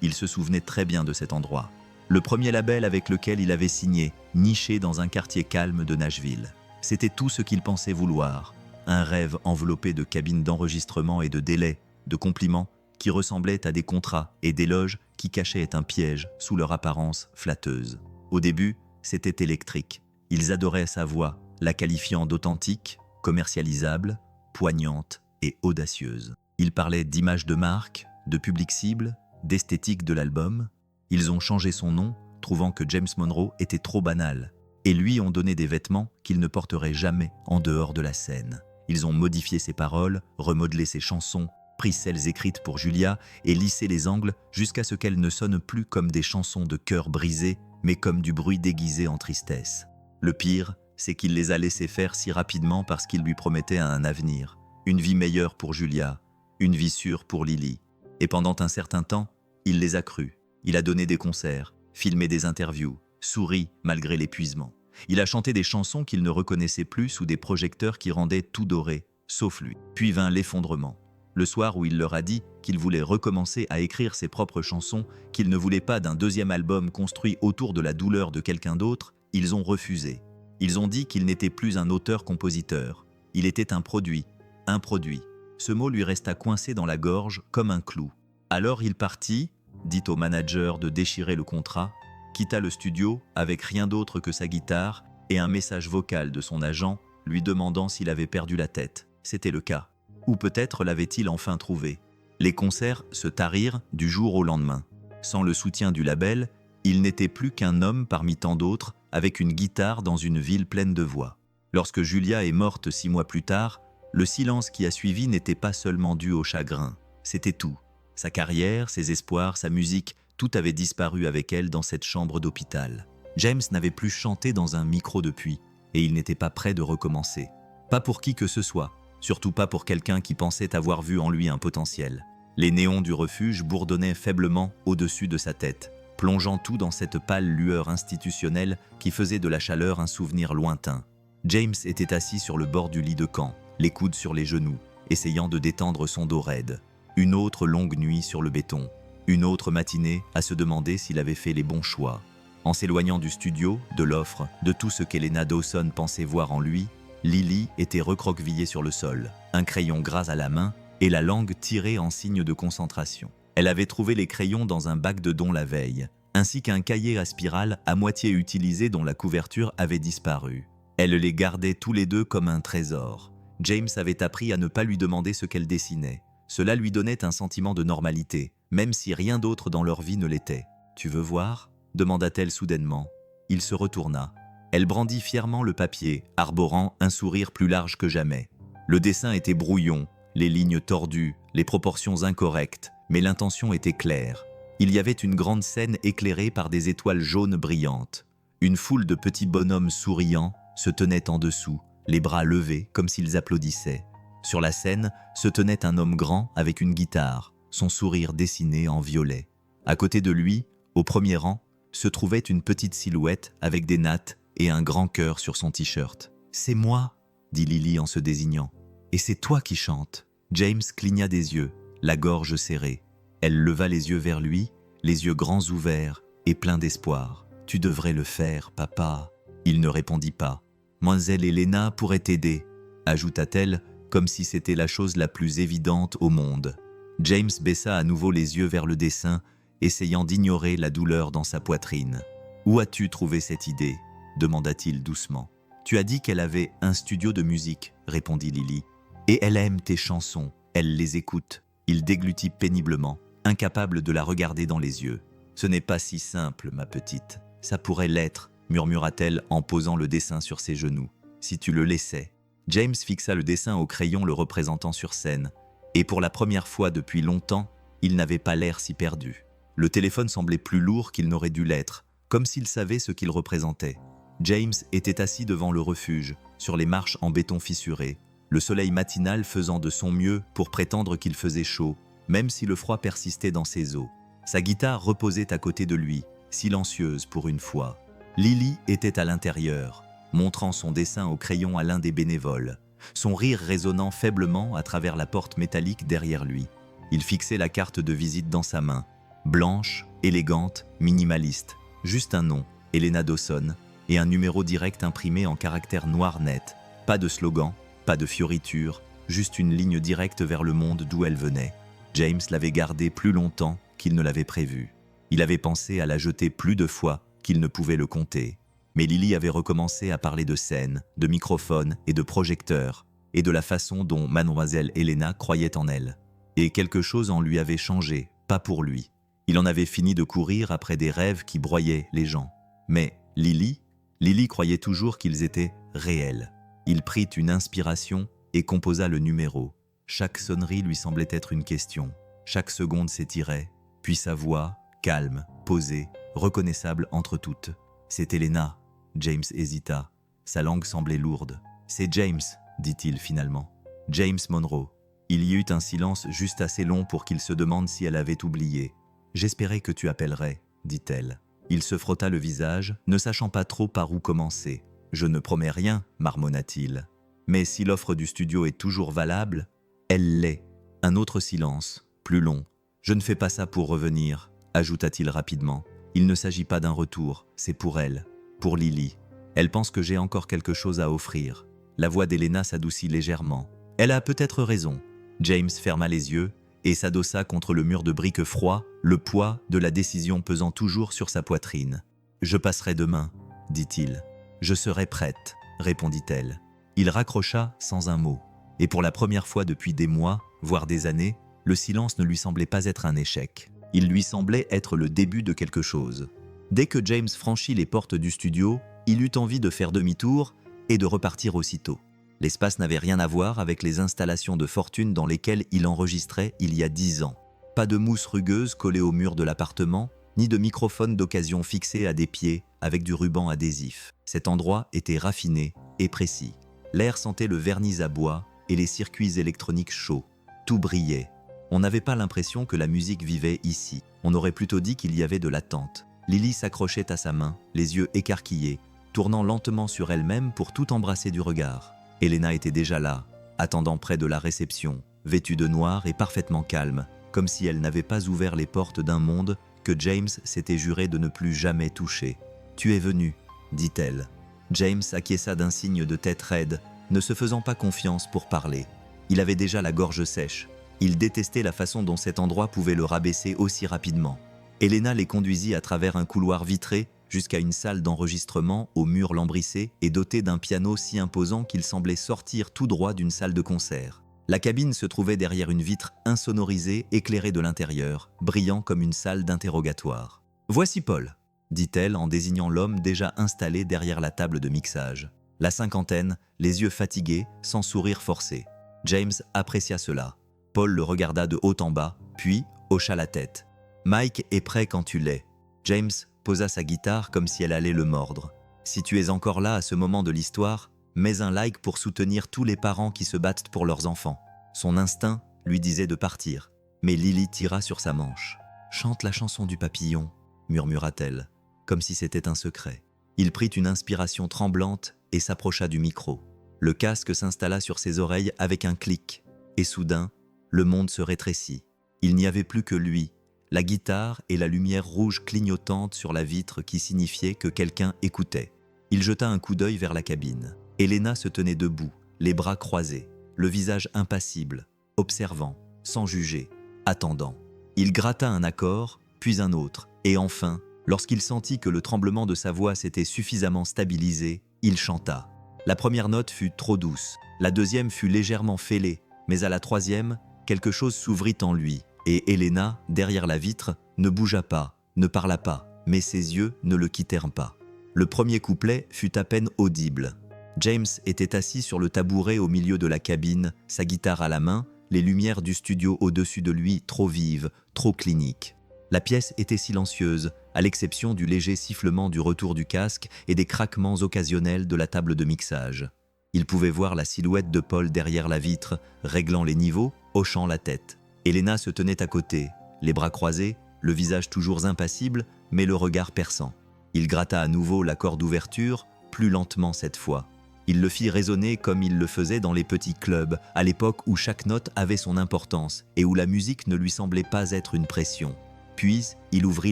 Il se souvenait très bien de cet endroit. Le premier label avec lequel il avait signé, niché dans un quartier calme de Nashville. C'était tout ce qu'il pensait vouloir. Un rêve enveloppé de cabines d'enregistrement et de délais, de compliments qui ressemblaient à des contrats et d'éloges qui cachaient un piège sous leur apparence flatteuse. Au début, c'était électrique. Ils adoraient sa voix, la qualifiant d'authentique, commercialisable, poignante et audacieuse. Ils parlaient d'image de marque, de public cible, d'esthétique de l'album. Ils ont changé son nom, trouvant que James Monroe était trop banal, et lui ont donné des vêtements qu'il ne porterait jamais en dehors de la scène. Ils ont modifié ses paroles, remodelé ses chansons, pris celles écrites pour Julia et lissé les angles jusqu'à ce qu'elles ne sonnent plus comme des chansons de cœur brisé, mais comme du bruit déguisé en tristesse. Le pire, c'est qu'il les a laissés faire si rapidement parce qu'il lui promettait un avenir, une vie meilleure pour Julia, une vie sûre pour Lily. Et pendant un certain temps, il les a crus. Il a donné des concerts, filmé des interviews, souri malgré l'épuisement. Il a chanté des chansons qu'il ne reconnaissait plus sous des projecteurs qui rendaient tout doré, sauf lui. Puis vint l'effondrement. Le soir où il leur a dit qu'il voulait recommencer à écrire ses propres chansons, qu'il ne voulait pas d'un deuxième album construit autour de la douleur de quelqu'un d'autre, ils ont refusé. Ils ont dit qu'il n'était plus un auteur-compositeur. Il était un produit. Un produit. Ce mot lui resta coincé dans la gorge comme un clou. Alors il partit, dit au manager de déchirer le contrat, quitta le studio avec rien d'autre que sa guitare et un message vocal de son agent lui demandant s'il avait perdu la tête. C'était le cas. Ou peut-être l'avait-il enfin trouvé. Les concerts se tarirent du jour au lendemain. Sans le soutien du label, il n'était plus qu'un homme parmi tant d'autres, avec une guitare dans une ville pleine de voix. Lorsque Julia est morte 6 mois plus tard, le silence qui a suivi n'était pas seulement dû au chagrin, c'était tout. Sa carrière, ses espoirs, sa musique, tout avait disparu avec elle dans cette chambre d'hôpital. James n'avait plus chanté dans un micro depuis, et il n'était pas prêt de recommencer. Pas pour qui que ce soit, surtout pas pour quelqu'un qui pensait avoir vu en lui un potentiel. Les néons du refuge bourdonnaient faiblement au-dessus de sa tête, plongeant tout dans cette pâle lueur institutionnelle qui faisait de la chaleur un souvenir lointain. James était assis sur le bord du lit de camp, les coudes sur les genoux, essayant de détendre son dos raide. Une autre longue nuit sur le béton, une autre matinée à se demander s'il avait fait les bons choix. En s'éloignant du studio, de l'offre, de tout ce qu'Helena Dawson pensait voir en lui, Lily était recroquevillée sur le sol, un crayon gras à la main et la langue tirée en signe de concentration. Elle avait trouvé les crayons dans un bac de dons la veille, ainsi qu'un cahier à spirale à moitié utilisé dont la couverture avait disparu. Elle les gardait tous les deux comme un trésor. James avait appris à ne pas lui demander ce qu'elle dessinait. Cela lui donnait un sentiment de normalité, même si rien d'autre dans leur vie ne l'était. « Tu veux voir ?» demanda-t-elle soudainement. Il se retourna. Elle brandit fièrement le papier, arborant un sourire plus large que jamais. Le dessin était brouillon, les lignes tordues, les proportions incorrectes, mais l'intention était claire. Il y avait une grande scène éclairée par des étoiles jaunes brillantes. Une foule de petits bonhommes souriants se tenaient en dessous, les bras levés comme s'ils applaudissaient. Sur la scène se tenait un homme grand avec une guitare, son sourire dessiné en violet. À côté de lui, au premier rang, se trouvait une petite silhouette avec des nattes et un grand cœur sur son t-shirt. « C'est moi !» dit Lily en se désignant. « Et c'est toi qui chantes !» James cligna des yeux, la gorge serrée. Elle leva les yeux vers lui, les yeux grands ouverts et pleins d'espoir. « Tu devrais le faire, papa !» Il ne répondit pas. « Mademoiselle Helena pourrait t'aider », ajouta-t-elle, comme si c'était la chose la plus évidente au monde. James baissa à nouveau les yeux vers le dessin, essayant d'ignorer la douleur dans sa poitrine. « Où as-tu trouvé cette idée ?» demanda-t-il doucement. « Tu as dit qu'elle avait un studio de musique, » répondit Lily. « Et elle aime tes chansons, elle les écoute. » Il déglutit péniblement, incapable de la regarder dans les yeux. « Ce n'est pas si simple, ma petite. Ça pourrait l'être, » murmura-t-elle en posant le dessin sur ses genoux. « Si tu le laissais. » James fixa le dessin au crayon le représentant sur scène, et pour la première fois depuis longtemps, il n'avait pas l'air si perdu. Le téléphone semblait plus lourd qu'il n'aurait dû l'être, comme s'il savait ce qu'il représentait. James était assis devant le refuge, sur les marches en béton fissuré, le soleil matinal faisant de son mieux pour prétendre qu'il faisait chaud, même si le froid persistait dans ses os. Sa guitare reposait à côté de lui, silencieuse pour une fois. Lily était à l'intérieur, montrant son dessin au crayon à l'un des bénévoles, son rire résonnant faiblement à travers la porte métallique derrière lui. Il fixait la carte de visite dans sa main, blanche, élégante, minimaliste, juste un nom, Elena Dawson, et un numéro direct imprimé en caractères noirs nets. Pas de slogan, pas de fioriture, juste une ligne directe vers le monde d'où elle venait. James l'avait gardée plus longtemps qu'il ne l'avait prévu. Il avait pensé à la jeter plus de fois qu'il ne pouvait le compter. Mais Lily avait recommencé à parler de scène, de microphone et de projecteurs, et de la façon dont mademoiselle Helena croyait en elle. Et quelque chose en lui avait changé, pas pour lui. Il en avait fini de courir après des rêves qui broyaient les gens. Mais Lily croyait toujours qu'ils étaient réels. Il prit une inspiration et composa le numéro. Chaque sonnerie lui semblait être une question. Chaque seconde s'étirait, puis sa voix, calme, posée, reconnaissable entre toutes. « C'est Helena », James hésita. Sa langue semblait lourde. « C'est James », dit-il finalement. « James Monroe ». Il y eut un silence juste assez long pour qu'il se demande si elle avait oublié. « J'espérais que tu appellerais », dit-elle. Il se frotta le visage, ne sachant pas trop par où commencer. « Je ne promets rien », marmonna-t-il. « Mais si l'offre du studio est toujours valable, elle l'est. » Un autre silence, plus long. « Je ne fais pas ça pour revenir », ajouta-t-il rapidement. « Il ne s'agit pas d'un retour, c'est pour elle, pour Lily. Elle pense que j'ai encore quelque chose à offrir. » La voix d'Helena s'adoucit légèrement. « Elle a peut-être raison. » James ferma les yeux et s'adossa contre le mur de briques froid, le poids de la décision pesant toujours sur sa poitrine. « Je passerai demain, » dit-il. « Je serai prête, » répondit-elle. Il raccrocha sans un mot. Et pour la première fois depuis des mois, voire des années, le silence ne lui semblait pas être un échec. Il lui semblait être le début de quelque chose. Dès que James franchit les portes du studio, il eut envie de faire demi-tour et de repartir aussitôt. L'espace n'avait rien à voir avec les installations de fortune dans lesquelles il enregistrait il y a 10 ans. Pas de mousse rugueuse collée au mur de l'appartement, ni de microphone d'occasion fixé à des pieds avec du ruban adhésif. Cet endroit était raffiné et précis. L'air sentait le vernis à bois et les circuits électroniques chauds. Tout brillait. On n'avait pas l'impression que la musique vivait ici. On aurait plutôt dit qu'il y avait de l'attente. Lily s'accrochait à sa main, les yeux écarquillés, tournant lentement sur elle-même pour tout embrasser du regard. Helena était déjà là, attendant près de la réception, vêtue de noir et parfaitement calme, comme si elle n'avait pas ouvert les portes d'un monde que James s'était juré de ne plus jamais toucher. « Tu es venu », dit-elle. James acquiesça d'un signe de tête raide, ne se faisant pas confiance pour parler. Il avait déjà la gorge sèche. Il détestait la façon dont cet endroit pouvait le rabaisser aussi rapidement. Helena les conduisit à travers un couloir vitré jusqu'à une salle d'enregistrement aux murs lambrissés et dotée d'un piano si imposant qu'il semblait sortir tout droit d'une salle de concert. La cabine se trouvait derrière une vitre insonorisée éclairée de l'intérieur, brillant comme une salle d'interrogatoire. « Voici Paul », dit-elle en désignant l'homme déjà installé derrière la table de mixage. La cinquantaine, les yeux fatigués, sans sourire forcé. James apprécia cela. Paul le regarda de haut en bas, puis hocha la tête. « Mike est prêt quand tu l'es. » James posa sa guitare comme si elle allait le mordre. « Si tu es encore là à ce moment de l'histoire, mets un like pour soutenir tous les parents qui se battent pour leurs enfants. » Son instinct lui disait de partir, mais Lily tira sur sa manche. « Chante la chanson du papillon », murmura-t-elle, comme si c'était un secret. Il prit une inspiration tremblante et s'approcha du micro. Le casque s'installa sur ses oreilles avec un clic, et soudain, le monde se rétrécit. Il n'y avait plus que lui, la guitare et la lumière rouge clignotante sur la vitre qui signifiait que quelqu'un écoutait. Il jeta un coup d'œil vers la cabine. Helena se tenait debout, les bras croisés, le visage impassible, observant, sans juger, attendant. Il gratta un accord, puis un autre, et enfin, lorsqu'il sentit que le tremblement de sa voix s'était suffisamment stabilisé, il chanta. La première note fut trop douce, la deuxième fut légèrement fêlée, mais à la troisième, quelque chose s'ouvrit en lui, et Helena, derrière la vitre, ne bougea pas, ne parla pas, mais ses yeux ne le quittèrent pas. Le premier couplet fut à peine audible. James était assis sur le tabouret au milieu de la cabine, sa guitare à la main, les lumières du studio au-dessus de lui trop vives, trop cliniques. La pièce était silencieuse, à l'exception du léger sifflement du retour du casque et des craquements occasionnels de la table de mixage. Il pouvait voir la silhouette de Paul derrière la vitre, réglant les niveaux, hochant la tête. Helena se tenait à côté, les bras croisés, le visage toujours impassible, mais le regard perçant. Il gratta à nouveau l'accord d'ouverture, plus lentement cette fois. Il le fit résonner comme il le faisait dans les petits clubs, à l'époque où chaque note avait son importance et où la musique ne lui semblait pas être une pression. Puis, il ouvrit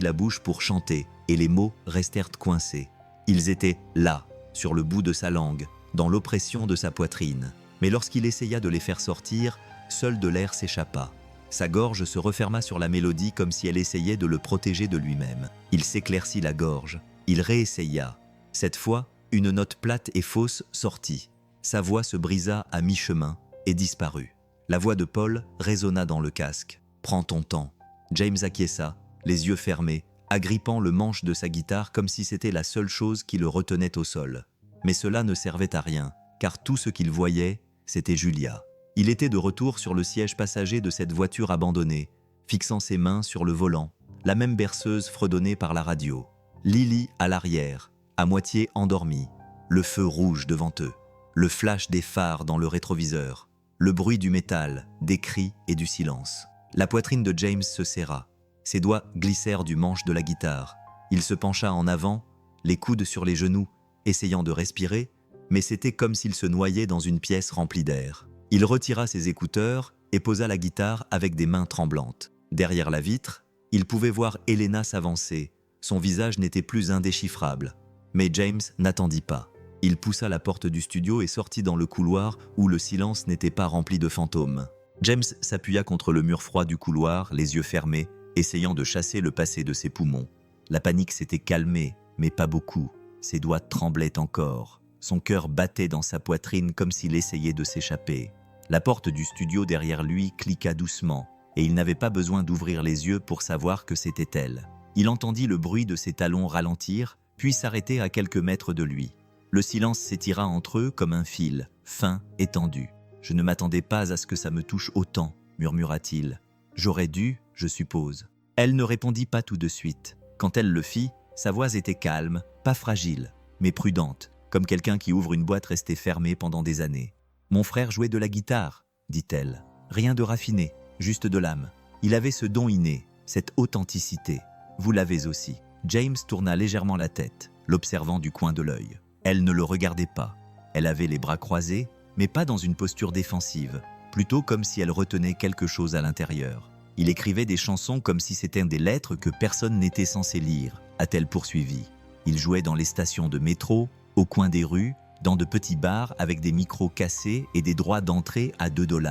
la bouche pour chanter, et les mots restèrent coincés. Ils étaient là, sur le bout de sa langue, dans l'oppression de sa poitrine. Mais lorsqu'il essaya de les faire sortir, seul de l'air s'échappa. Sa gorge se referma sur la mélodie comme si elle essayait de le protéger de lui-même. Il s'éclaircit la gorge. Il réessaya. Cette fois, une note plate et fausse sortit. Sa voix se brisa à mi-chemin et disparut. La voix de Paul résonna dans le casque. « Prends ton temps ». James acquiesça, les yeux fermés, agrippant le manche de sa guitare comme si c'était la seule chose qui le retenait au sol. Mais cela ne servait à rien, car tout ce qu'il voyait, c'était Julia. Il était de retour sur le siège passager de cette voiture abandonnée, fixant ses mains sur le volant, la même berceuse fredonnée par la radio. Lily à l'arrière, à moitié endormie, le feu rouge devant eux, le flash des phares dans le rétroviseur, le bruit du métal, des cris et du silence. La poitrine de James se serra, ses doigts glissèrent du manche de la guitare. Il se pencha en avant, les coudes sur les genoux, essayant de respirer, mais c'était comme s'il se noyait dans une pièce remplie d'air. Il retira ses écouteurs et posa la guitare avec des mains tremblantes. Derrière la vitre, il pouvait voir Helena s'avancer. Son visage n'était plus indéchiffrable. Mais James n'attendit pas. Il poussa la porte du studio et sortit dans le couloir où le silence n'était pas rempli de fantômes. James s'appuya contre le mur froid du couloir, les yeux fermés, essayant de chasser le passé de ses poumons. La panique s'était calmée, mais pas beaucoup. Ses doigts tremblaient encore. Son cœur battait dans sa poitrine comme s'il essayait de s'échapper. La porte du studio derrière lui cliqua doucement, et il n'avait pas besoin d'ouvrir les yeux pour savoir que c'était elle. Il entendit le bruit de ses talons ralentir, puis s'arrêter à quelques mètres de lui. Le silence s'étira entre eux comme un fil, fin et tendu. « Je ne m'attendais pas à ce que ça me touche autant », murmura-t-il. « J'aurais dû, je suppose. » Elle ne répondit pas tout de suite. Quand elle le fit, sa voix était calme, pas fragile, mais prudente, comme quelqu'un qui ouvre une boîte restée fermée pendant des années. « Mon frère jouait de la guitare, » dit-elle. « Rien de raffiné, juste de l'âme. Il avait ce don inné, cette authenticité. Vous l'avez aussi. » James tourna légèrement la tête, l'observant du coin de l'œil. Elle ne le regardait pas. Elle avait les bras croisés, mais pas dans une posture défensive, plutôt comme si elle retenait quelque chose à l'intérieur. Il écrivait des chansons comme si c'était des lettres que personne n'était censé lire, a-t-elle poursuivi. Il jouait dans les stations de métro, au coin des rues, dans de petits bars avec des micros cassés et des droits d'entrée à 2 $.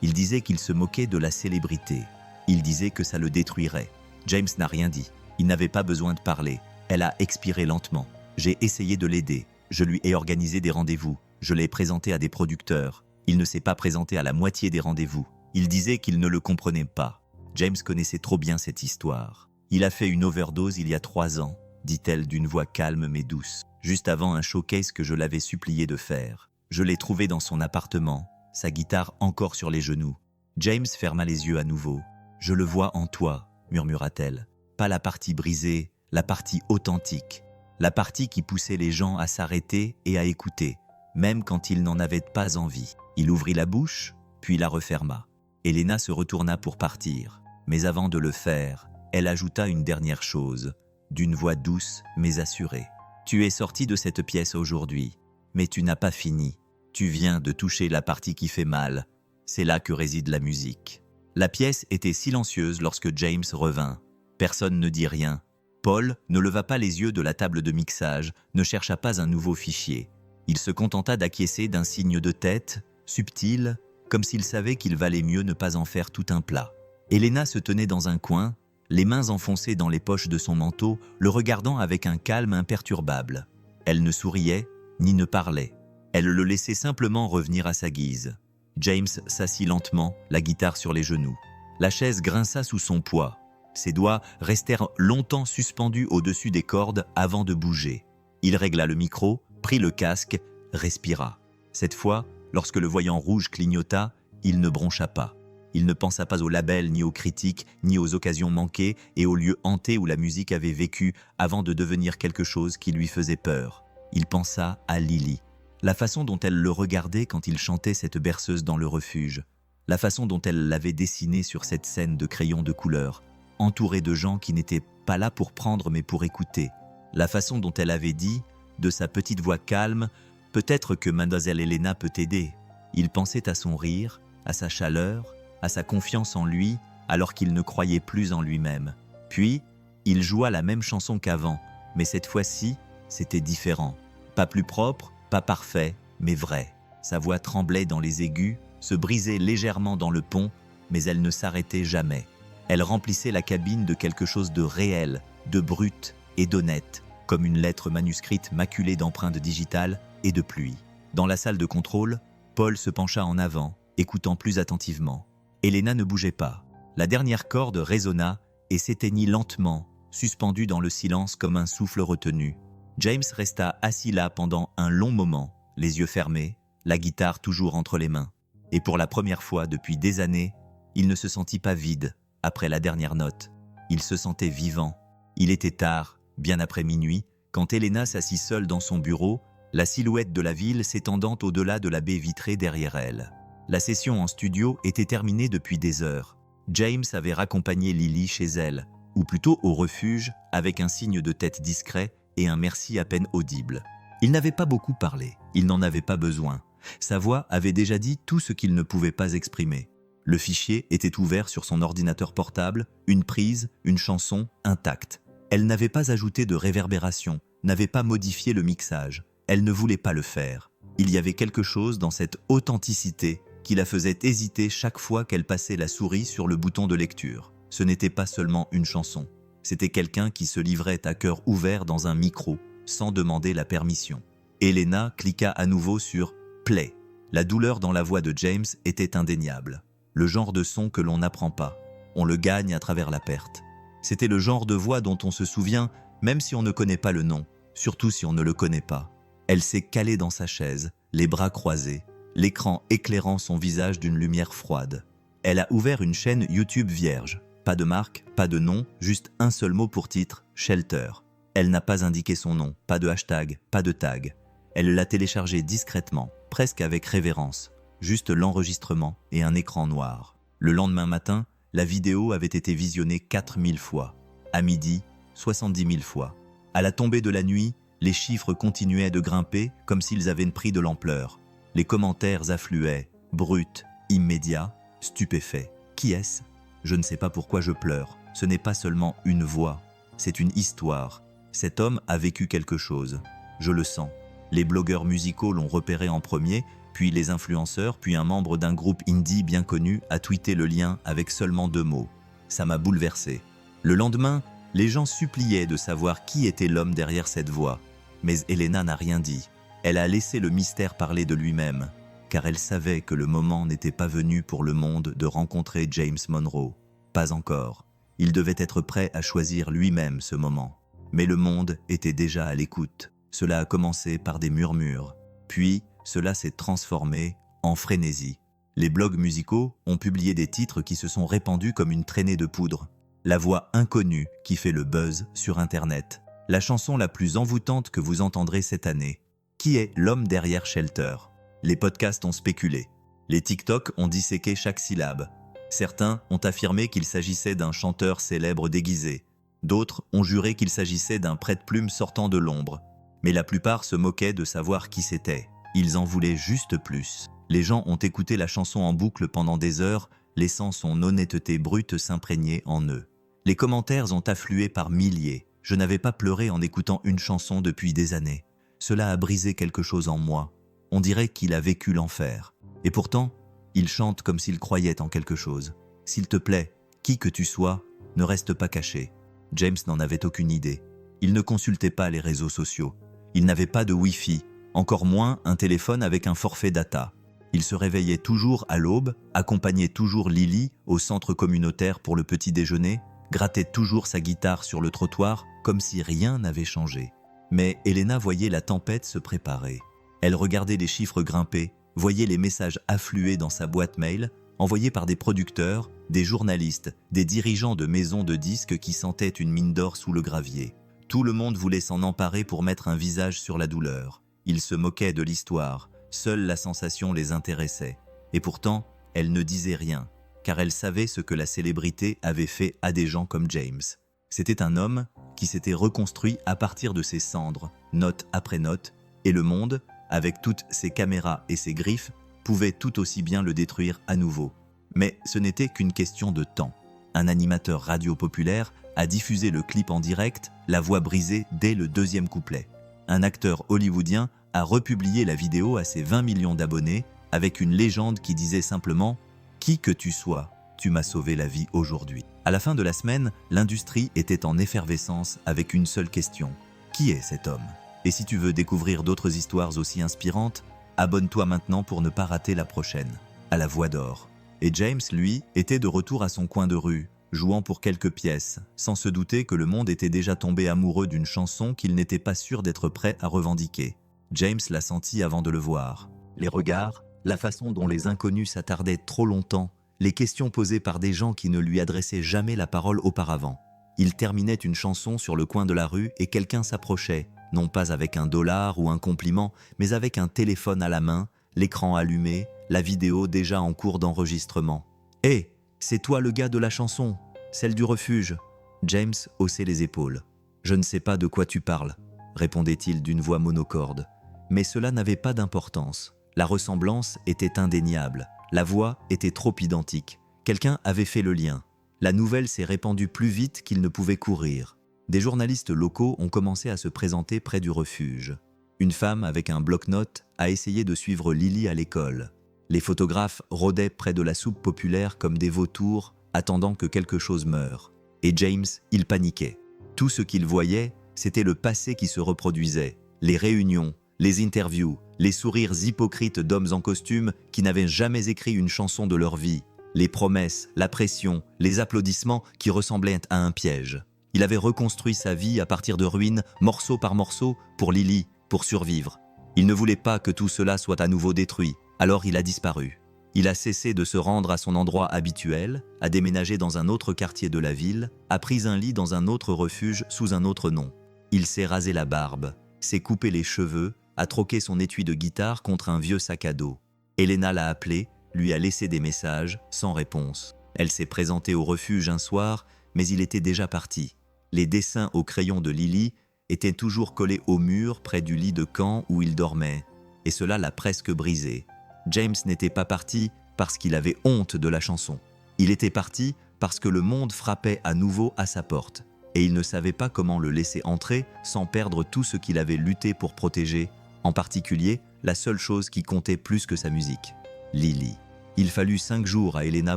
Il disait qu'il se moquait de la célébrité. Il disait que ça le détruirait. James n'a rien dit. Il n'avait pas besoin de parler. Elle a expiré lentement. J'ai essayé de l'aider. Je lui ai organisé des rendez-vous. Je l'ai présenté à des producteurs. Il ne s'est pas présenté à la moitié des rendez-vous. Il disait qu'il ne le comprenait pas. James connaissait trop bien cette histoire. Il a fait une overdose il y a 3 ans, dit-elle d'une voix calme mais douce, juste avant un showcase que je l'avais supplié de faire. Je l'ai trouvé dans son appartement, sa guitare encore sur les genoux. James ferma les yeux à nouveau. « Je le vois en toi », murmura-t-elle. Pas la partie brisée, la partie authentique, la partie qui poussait les gens à s'arrêter et à écouter, même quand ils n'en avaient pas envie. Il ouvrit la bouche, puis la referma. Helena se retourna pour partir, mais avant de le faire, elle ajouta une dernière chose, d'une voix douce mais assurée. « Tu es sorti de cette pièce aujourd'hui, mais tu n'as pas fini. Tu viens de toucher la partie qui fait mal. C'est là que réside la musique. » La pièce était silencieuse lorsque James revint. Personne ne dit rien. Paul ne leva pas les yeux de la table de mixage, ne chercha pas un nouveau fichier. Il se contenta d'acquiescer d'un signe de tête, subtil, comme s'il savait qu'il valait mieux ne pas en faire tout un plat. Helena se tenait dans un coin, les mains enfoncées dans les poches de son manteau, le regardant avec un calme imperturbable. Elle ne souriait, ni ne parlait. Elle le laissait simplement revenir à sa guise. James s'assit lentement, la guitare sur les genoux. La chaise grinça sous son poids. Ses doigts restèrent longtemps suspendus au-dessus des cordes avant de bouger. Il régla le micro, prit le casque, respira. Cette fois, lorsque le voyant rouge clignota, il ne broncha pas. Il ne pensa pas aux labels, ni aux critiques, ni aux occasions manquées et aux lieux hantés où la musique avait vécu avant de devenir quelque chose qui lui faisait peur. Il pensa à Lily. La façon dont elle le regardait quand il chantait cette berceuse dans le refuge. La façon dont elle l'avait dessinée sur cette scène de crayons de couleur. entourée de gens qui n'étaient pas là pour prendre mais pour écouter. La façon dont elle avait dit, de sa petite voix calme, « Peut-être que Mademoiselle Helena peut t'aider ». Il pensait à son rire, à sa chaleur, à sa confiance en lui, alors qu'il ne croyait plus en lui-même. Puis, il joua la même chanson qu'avant, mais cette fois-ci, c'était différent. Pas plus propre, pas parfait, mais vrai. Sa voix tremblait dans les aigus, se brisait légèrement dans le pont, mais elle ne s'arrêtait jamais. Elle remplissait la cabine de quelque chose de réel, de brut et d'honnête, comme une lettre manuscrite maculée d'empreintes digitales et de pluie. Dans la salle de contrôle, Paul se pencha en avant, écoutant plus attentivement. Helena ne bougeait pas. La dernière corde résonna et s'éteignit lentement, suspendue dans le silence comme un souffle retenu. James resta assis là pendant un long moment, les yeux fermés, la guitare toujours entre les mains. Et pour la première fois depuis des années, il ne se sentit pas vide après la dernière note. Il se sentait vivant. Il était tard, bien après minuit, quand Helena s'assit seule dans son bureau, la silhouette de la ville s'étendant au-delà de la baie vitrée derrière elle. La session en studio était terminée depuis des heures. James avait raccompagné Lily chez elle, ou plutôt au refuge, avec un signe de tête discret et un merci à peine audible. Il n'avait pas beaucoup parlé, il n'en avait pas besoin. Sa voix avait déjà dit tout ce qu'il ne pouvait pas exprimer. Le fichier était ouvert sur son ordinateur portable, une prise, une chanson, intacte. Elle n'avait pas ajouté de réverbération, n'avait pas modifié le mixage. Elle ne voulait pas le faire. Il y avait quelque chose dans cette authenticité qui la faisait hésiter chaque fois qu'elle passait la souris sur le bouton de lecture. Ce n'était pas seulement une chanson. C'était quelqu'un qui se livrait à cœur ouvert dans un micro, sans demander la permission. Helena cliqua à nouveau sur « Play ». La douleur dans la voix de James était indéniable. Le genre de son que l'on n'apprend pas. On le gagne à travers la perte. C'était le genre de voix dont on se souvient même si on ne connaît pas le nom, surtout si on ne le connaît pas. Elle s'est calée dans sa chaise, les bras croisés, l'écran éclairant son visage d'une lumière froide. Elle a ouvert une chaîne YouTube vierge. Pas de marque, pas de nom, juste un seul mot pour titre, Shelter. Elle n'a pas indiqué son nom, pas de hashtag, pas de tag. Elle l'a téléchargé discrètement, presque avec révérence. Juste l'enregistrement et un écran noir. Le lendemain matin, la vidéo avait été visionnée 4000 fois. À midi, 70 000 fois. À la tombée de la nuit, les chiffres continuaient de grimper comme s'ils avaient pris de l'ampleur. Les commentaires affluaient, bruts, immédiats, stupéfaits. Qui est-ce ? Je ne sais pas pourquoi je pleure. Ce n'est pas seulement une voix, c'est une histoire. Cet homme a vécu quelque chose. Je le sens. Les blogueurs musicaux l'ont repéré en premier, puis les influenceurs, puis un membre d'un groupe indie bien connu a tweeté le lien avec seulement 2 mots. Ça m'a bouleversé. Le lendemain, les gens suppliaient de savoir qui était l'homme derrière cette voix. Mais Helena n'a rien dit. Elle a laissé le mystère parler de lui-même, car elle savait que le moment n'était pas venu pour le monde de rencontrer James Monroe. Pas encore. Il devait être prêt à choisir lui-même ce moment. Mais le monde était déjà à l'écoute. Cela a commencé par des murmures. Puis, cela s'est transformé en frénésie. Les blogs musicaux ont publié des titres qui se sont répandus comme une traînée de poudre. La voix inconnue qui fait le buzz sur Internet. La chanson la plus envoûtante que vous entendrez cette année. Qui est l'homme derrière Shelter ? Les podcasts ont spéculé. Les TikTok ont disséqué chaque syllabe. Certains ont affirmé qu'il s'agissait d'un chanteur célèbre déguisé. D'autres ont juré qu'il s'agissait d'un prête-plume sortant de l'ombre. Mais la plupart se moquaient de savoir qui c'était. Ils en voulaient juste plus. Les gens ont écouté la chanson en boucle pendant des heures, laissant son honnêteté brute s'imprégner en eux. Les commentaires ont afflué par milliers. Je n'avais pas pleuré en écoutant une chanson depuis des années. Cela a brisé quelque chose en moi. On dirait qu'il a vécu l'enfer. Et pourtant, il chante comme s'il croyait en quelque chose. S'il te plaît, qui que tu sois, ne reste pas caché. James n'en avait aucune idée. Il ne consultait pas les réseaux sociaux. Il n'avait pas de Wi-Fi, encore moins un téléphone avec un forfait data. Il se réveillait toujours à l'aube, accompagnait toujours Lily au centre communautaire pour le petit déjeuner, grattait toujours sa guitare sur le trottoir comme si rien n'avait changé. Mais Helena voyait la tempête se préparer. Elle regardait les chiffres grimper, voyait les messages affluer dans sa boîte mail, envoyés par des producteurs, des journalistes, des dirigeants de maisons de disques qui sentaient une mine d'or sous le gravier. Tout le monde voulait s'en emparer pour mettre un visage sur la douleur. Ils se moquaient de l'histoire, seule la sensation les intéressait. Et pourtant, elle ne disait rien. car elle savait ce que la célébrité avait fait à des gens comme James. C'était un homme qui s'était reconstruit à partir de ses cendres, note après note, et le monde, avec toutes ses caméras et ses griffes, pouvait tout aussi bien le détruire à nouveau. Mais ce n'était qu'une question de temps. Un animateur radio populaire a diffusé le clip en direct, la voix brisée dès le deuxième couplet. Un acteur hollywoodien a republié la vidéo à ses 20 millions d'abonnés avec une légende qui disait simplement « Qui que tu sois, tu m'as sauvé la vie aujourd'hui ». À la fin de la semaine, l'industrie était en effervescence avec une seule question. Qui est cet homme? Et si tu veux découvrir d'autres histoires aussi inspirantes, abonne-toi maintenant pour ne pas rater la prochaine, à la Voix d'Or. Et James, lui, était de retour à son coin de rue, jouant pour quelques pièces, sans se douter que le monde était déjà tombé amoureux d'une chanson qu'il n'était pas sûr d'être prêt à revendiquer. James l'a senti avant de le voir. Les regards, la façon dont les inconnus s'attardaient trop longtemps, les questions posées par des gens qui ne lui adressaient jamais la parole auparavant. Il terminait une chanson sur le coin de la rue et quelqu'un s'approchait, non pas avec un dollar ou un compliment, mais avec un téléphone à la main, l'écran allumé, la vidéo déjà en cours d'enregistrement. « Hé, c'est toi le gars de la chanson, celle du refuge ?» James haussait les épaules. « Je ne sais pas de quoi tu parles », répondait-il d'une voix monocorde. Mais cela n'avait pas d'importance. La ressemblance était indéniable. La voix était trop identique. Quelqu'un avait fait le lien. La nouvelle s'est répandue plus vite qu'il ne pouvait courir. Des journalistes locaux ont commencé à se présenter près du refuge. Une femme avec un bloc-notes a essayé de suivre Lily à l'école. Les photographes rôdaient près de la soupe populaire comme des vautours, attendant que quelque chose meure. Et James, il paniquait. Tout ce qu'il voyait, c'était le passé qui se reproduisait. Les réunions, les interviews, les sourires hypocrites d'hommes en costume qui n'avaient jamais écrit une chanson de leur vie. Les promesses, la pression, les applaudissements qui ressemblaient à un piège. Il avait reconstruit sa vie à partir de ruines, morceau par morceau, pour Lily, pour survivre. Il ne voulait pas que tout cela soit à nouveau détruit, alors il a disparu. Il a cessé de se rendre à son endroit habituel, a déménagé dans un autre quartier de la ville, a pris un lit dans un autre refuge sous un autre nom. Il s'est rasé la barbe, s'est coupé les cheveux, a troqué son étui de guitare contre un vieux sac à dos. Elena l'a appelé, lui a laissé des messages, sans réponse. Elle s'est présentée au refuge un soir, mais il était déjà parti. Les dessins au crayon de Lily étaient toujours collés au mur près du lit de camp où il dormait, et cela l'a presque brisé. James n'était pas parti parce qu'il avait honte de la chanson. Il était parti parce que le monde frappait à nouveau à sa porte, et il ne savait pas comment le laisser entrer sans perdre tout ce qu'il avait lutté pour protéger, en particulier la seule chose qui comptait plus que sa musique, Lily. Il fallut 5 jours à Elena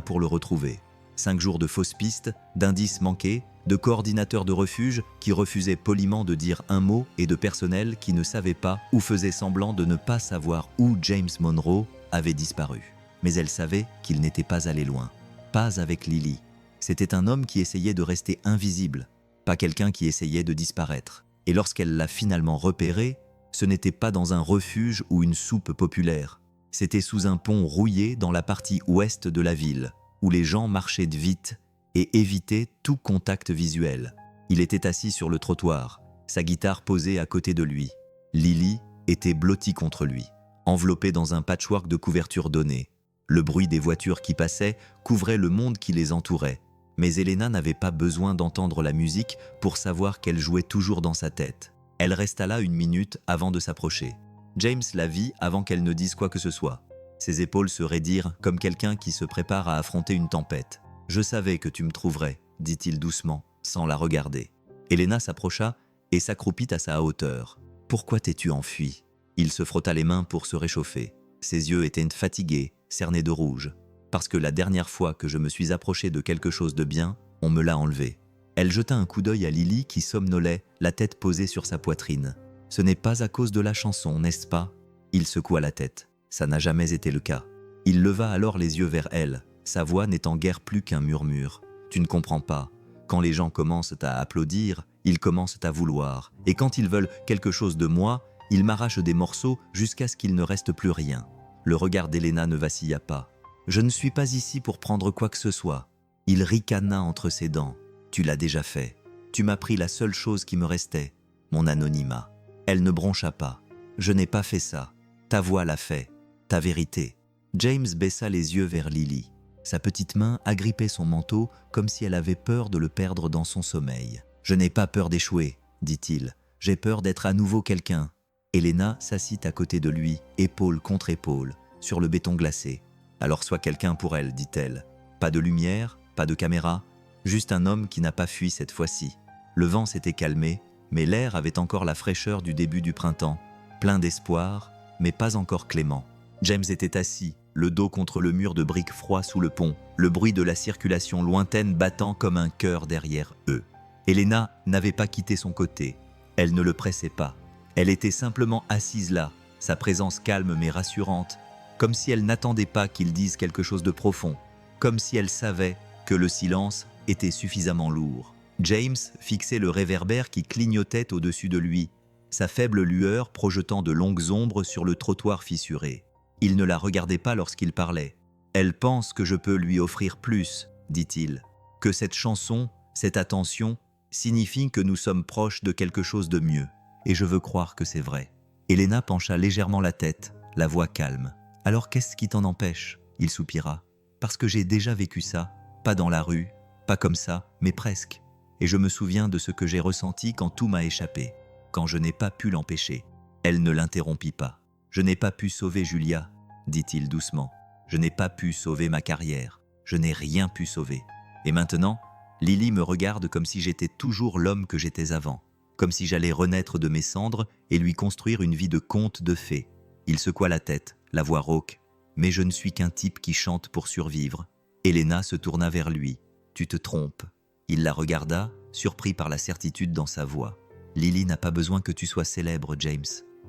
pour le retrouver. 5 jours de fausses pistes, d'indices manqués, de coordinateurs de refuge qui refusaient poliment de dire un mot et de personnel qui ne savait pas ou faisait semblant de ne pas savoir où James Monroe avait disparu. Mais elle savait qu'il n'était pas allé loin. Pas avec Lily. C'était un homme qui essayait de rester invisible, pas quelqu'un qui essayait de disparaître. Et lorsqu'elle l'a finalement repéré, ce n'était pas dans un refuge ou une soupe populaire. C'était sous un pont rouillé dans la partie ouest de la ville, où les gens marchaient vite et évitaient tout contact visuel. Il était assis sur le trottoir, sa guitare posée à côté de lui. Lily était blottie contre lui, enveloppée dans un patchwork de couvertures données. Le bruit des voitures qui passaient couvrait le monde qui les entourait. Mais Elena n'avait pas besoin d'entendre la musique pour savoir qu'elle jouait toujours dans sa tête. Elle resta là 1 minute avant de s'approcher. James la vit avant qu'elle ne dise quoi que ce soit. Ses épaules se raidirent comme quelqu'un qui se prépare à affronter une tempête. « Je savais que tu me trouverais », dit-il doucement, sans la regarder. Elena s'approcha et s'accroupit à sa hauteur. « Pourquoi t'es-tu enfui ?» Il se frotta les mains pour se réchauffer. Ses yeux étaient fatigués, cernés de rouge. « Parce que la dernière fois que je me suis approché de quelque chose de bien, on me l'a enlevé. » Elle jeta un coup d'œil à Lily qui somnolait, la tête posée sur sa poitrine. « Ce n'est pas à cause de la chanson, n'est-ce pas ?» Il secoua la tête. Ça n'a jamais été le cas. Il leva alors les yeux vers elle, sa voix n'étant guère plus qu'un murmure. « Tu ne comprends pas. Quand les gens commencent à applaudir, ils commencent à vouloir. Et quand ils veulent quelque chose de moi, ils m'arrachent des morceaux jusqu'à ce qu'il ne reste plus rien. » Le regard d'Elena ne vacilla pas. « Je ne suis pas ici pour prendre quoi que ce soit. » Il ricana entre ses dents. « Tu l'as déjà fait. Tu m'as pris la seule chose qui me restait, mon anonymat. » Elle ne broncha pas. « Je n'ai pas fait ça. Ta voix l'a fait. Ta vérité. » James baissa les yeux vers Lily. Sa petite main agrippait son manteau comme si elle avait peur de le perdre dans son sommeil. « Je n'ai pas peur d'échouer, dit-il. J'ai peur d'être à nouveau quelqu'un. » Elena s'assit à côté de lui, épaule contre épaule, sur le béton glacé. « Alors sois quelqu'un pour elle, dit-elle. Pas de lumière, pas de caméra, juste un homme qui n'a pas fui cette fois-ci. » Le vent s'était calmé, mais l'air avait encore la fraîcheur du début du printemps, plein d'espoir, mais pas encore clément. James était assis, le dos contre le mur de briques froid sous le pont, le bruit de la circulation lointaine battant comme un cœur derrière eux. Elena n'avait pas quitté son côté. Elle ne le pressait pas. Elle était simplement assise là, sa présence calme mais rassurante, comme si elle n'attendait pas qu'il dise quelque chose de profond, comme si elle savait que le silence était suffisamment lourd. James fixait le réverbère qui clignotait au-dessus de lui, sa faible lueur projetant de longues ombres sur le trottoir fissuré. Il ne la regardait pas lorsqu'il parlait. « Elle pense que je peux lui offrir plus, dit-il, que cette chanson, cette attention, signifie que nous sommes proches de quelque chose de mieux. Et je veux croire que c'est vrai. » Elena pencha légèrement la tête, la voix calme. « Alors qu'est-ce qui t'en empêche ?» Il soupira. « Parce que j'ai déjà vécu ça, pas dans la rue, pas comme ça, mais presque. Et je me souviens de ce que j'ai ressenti quand tout m'a échappé, quand je n'ai pas pu l'empêcher. » Elle ne l'interrompit pas. « Je n'ai pas pu sauver Julia, dit-il doucement. Je n'ai pas pu sauver ma carrière. Je n'ai rien pu sauver. Et maintenant, Lily me regarde comme si j'étais toujours l'homme que j'étais avant, comme si j'allais renaître de mes cendres et lui construire une vie de conte de fées. » Il secoua la tête, la voix rauque. « Mais je ne suis qu'un type qui chante pour survivre. » Elena se tourna vers lui. « Tu te trompes. » Il la regarda, surpris par la certitude dans sa voix. « Lily n'a pas besoin que tu sois célèbre, James.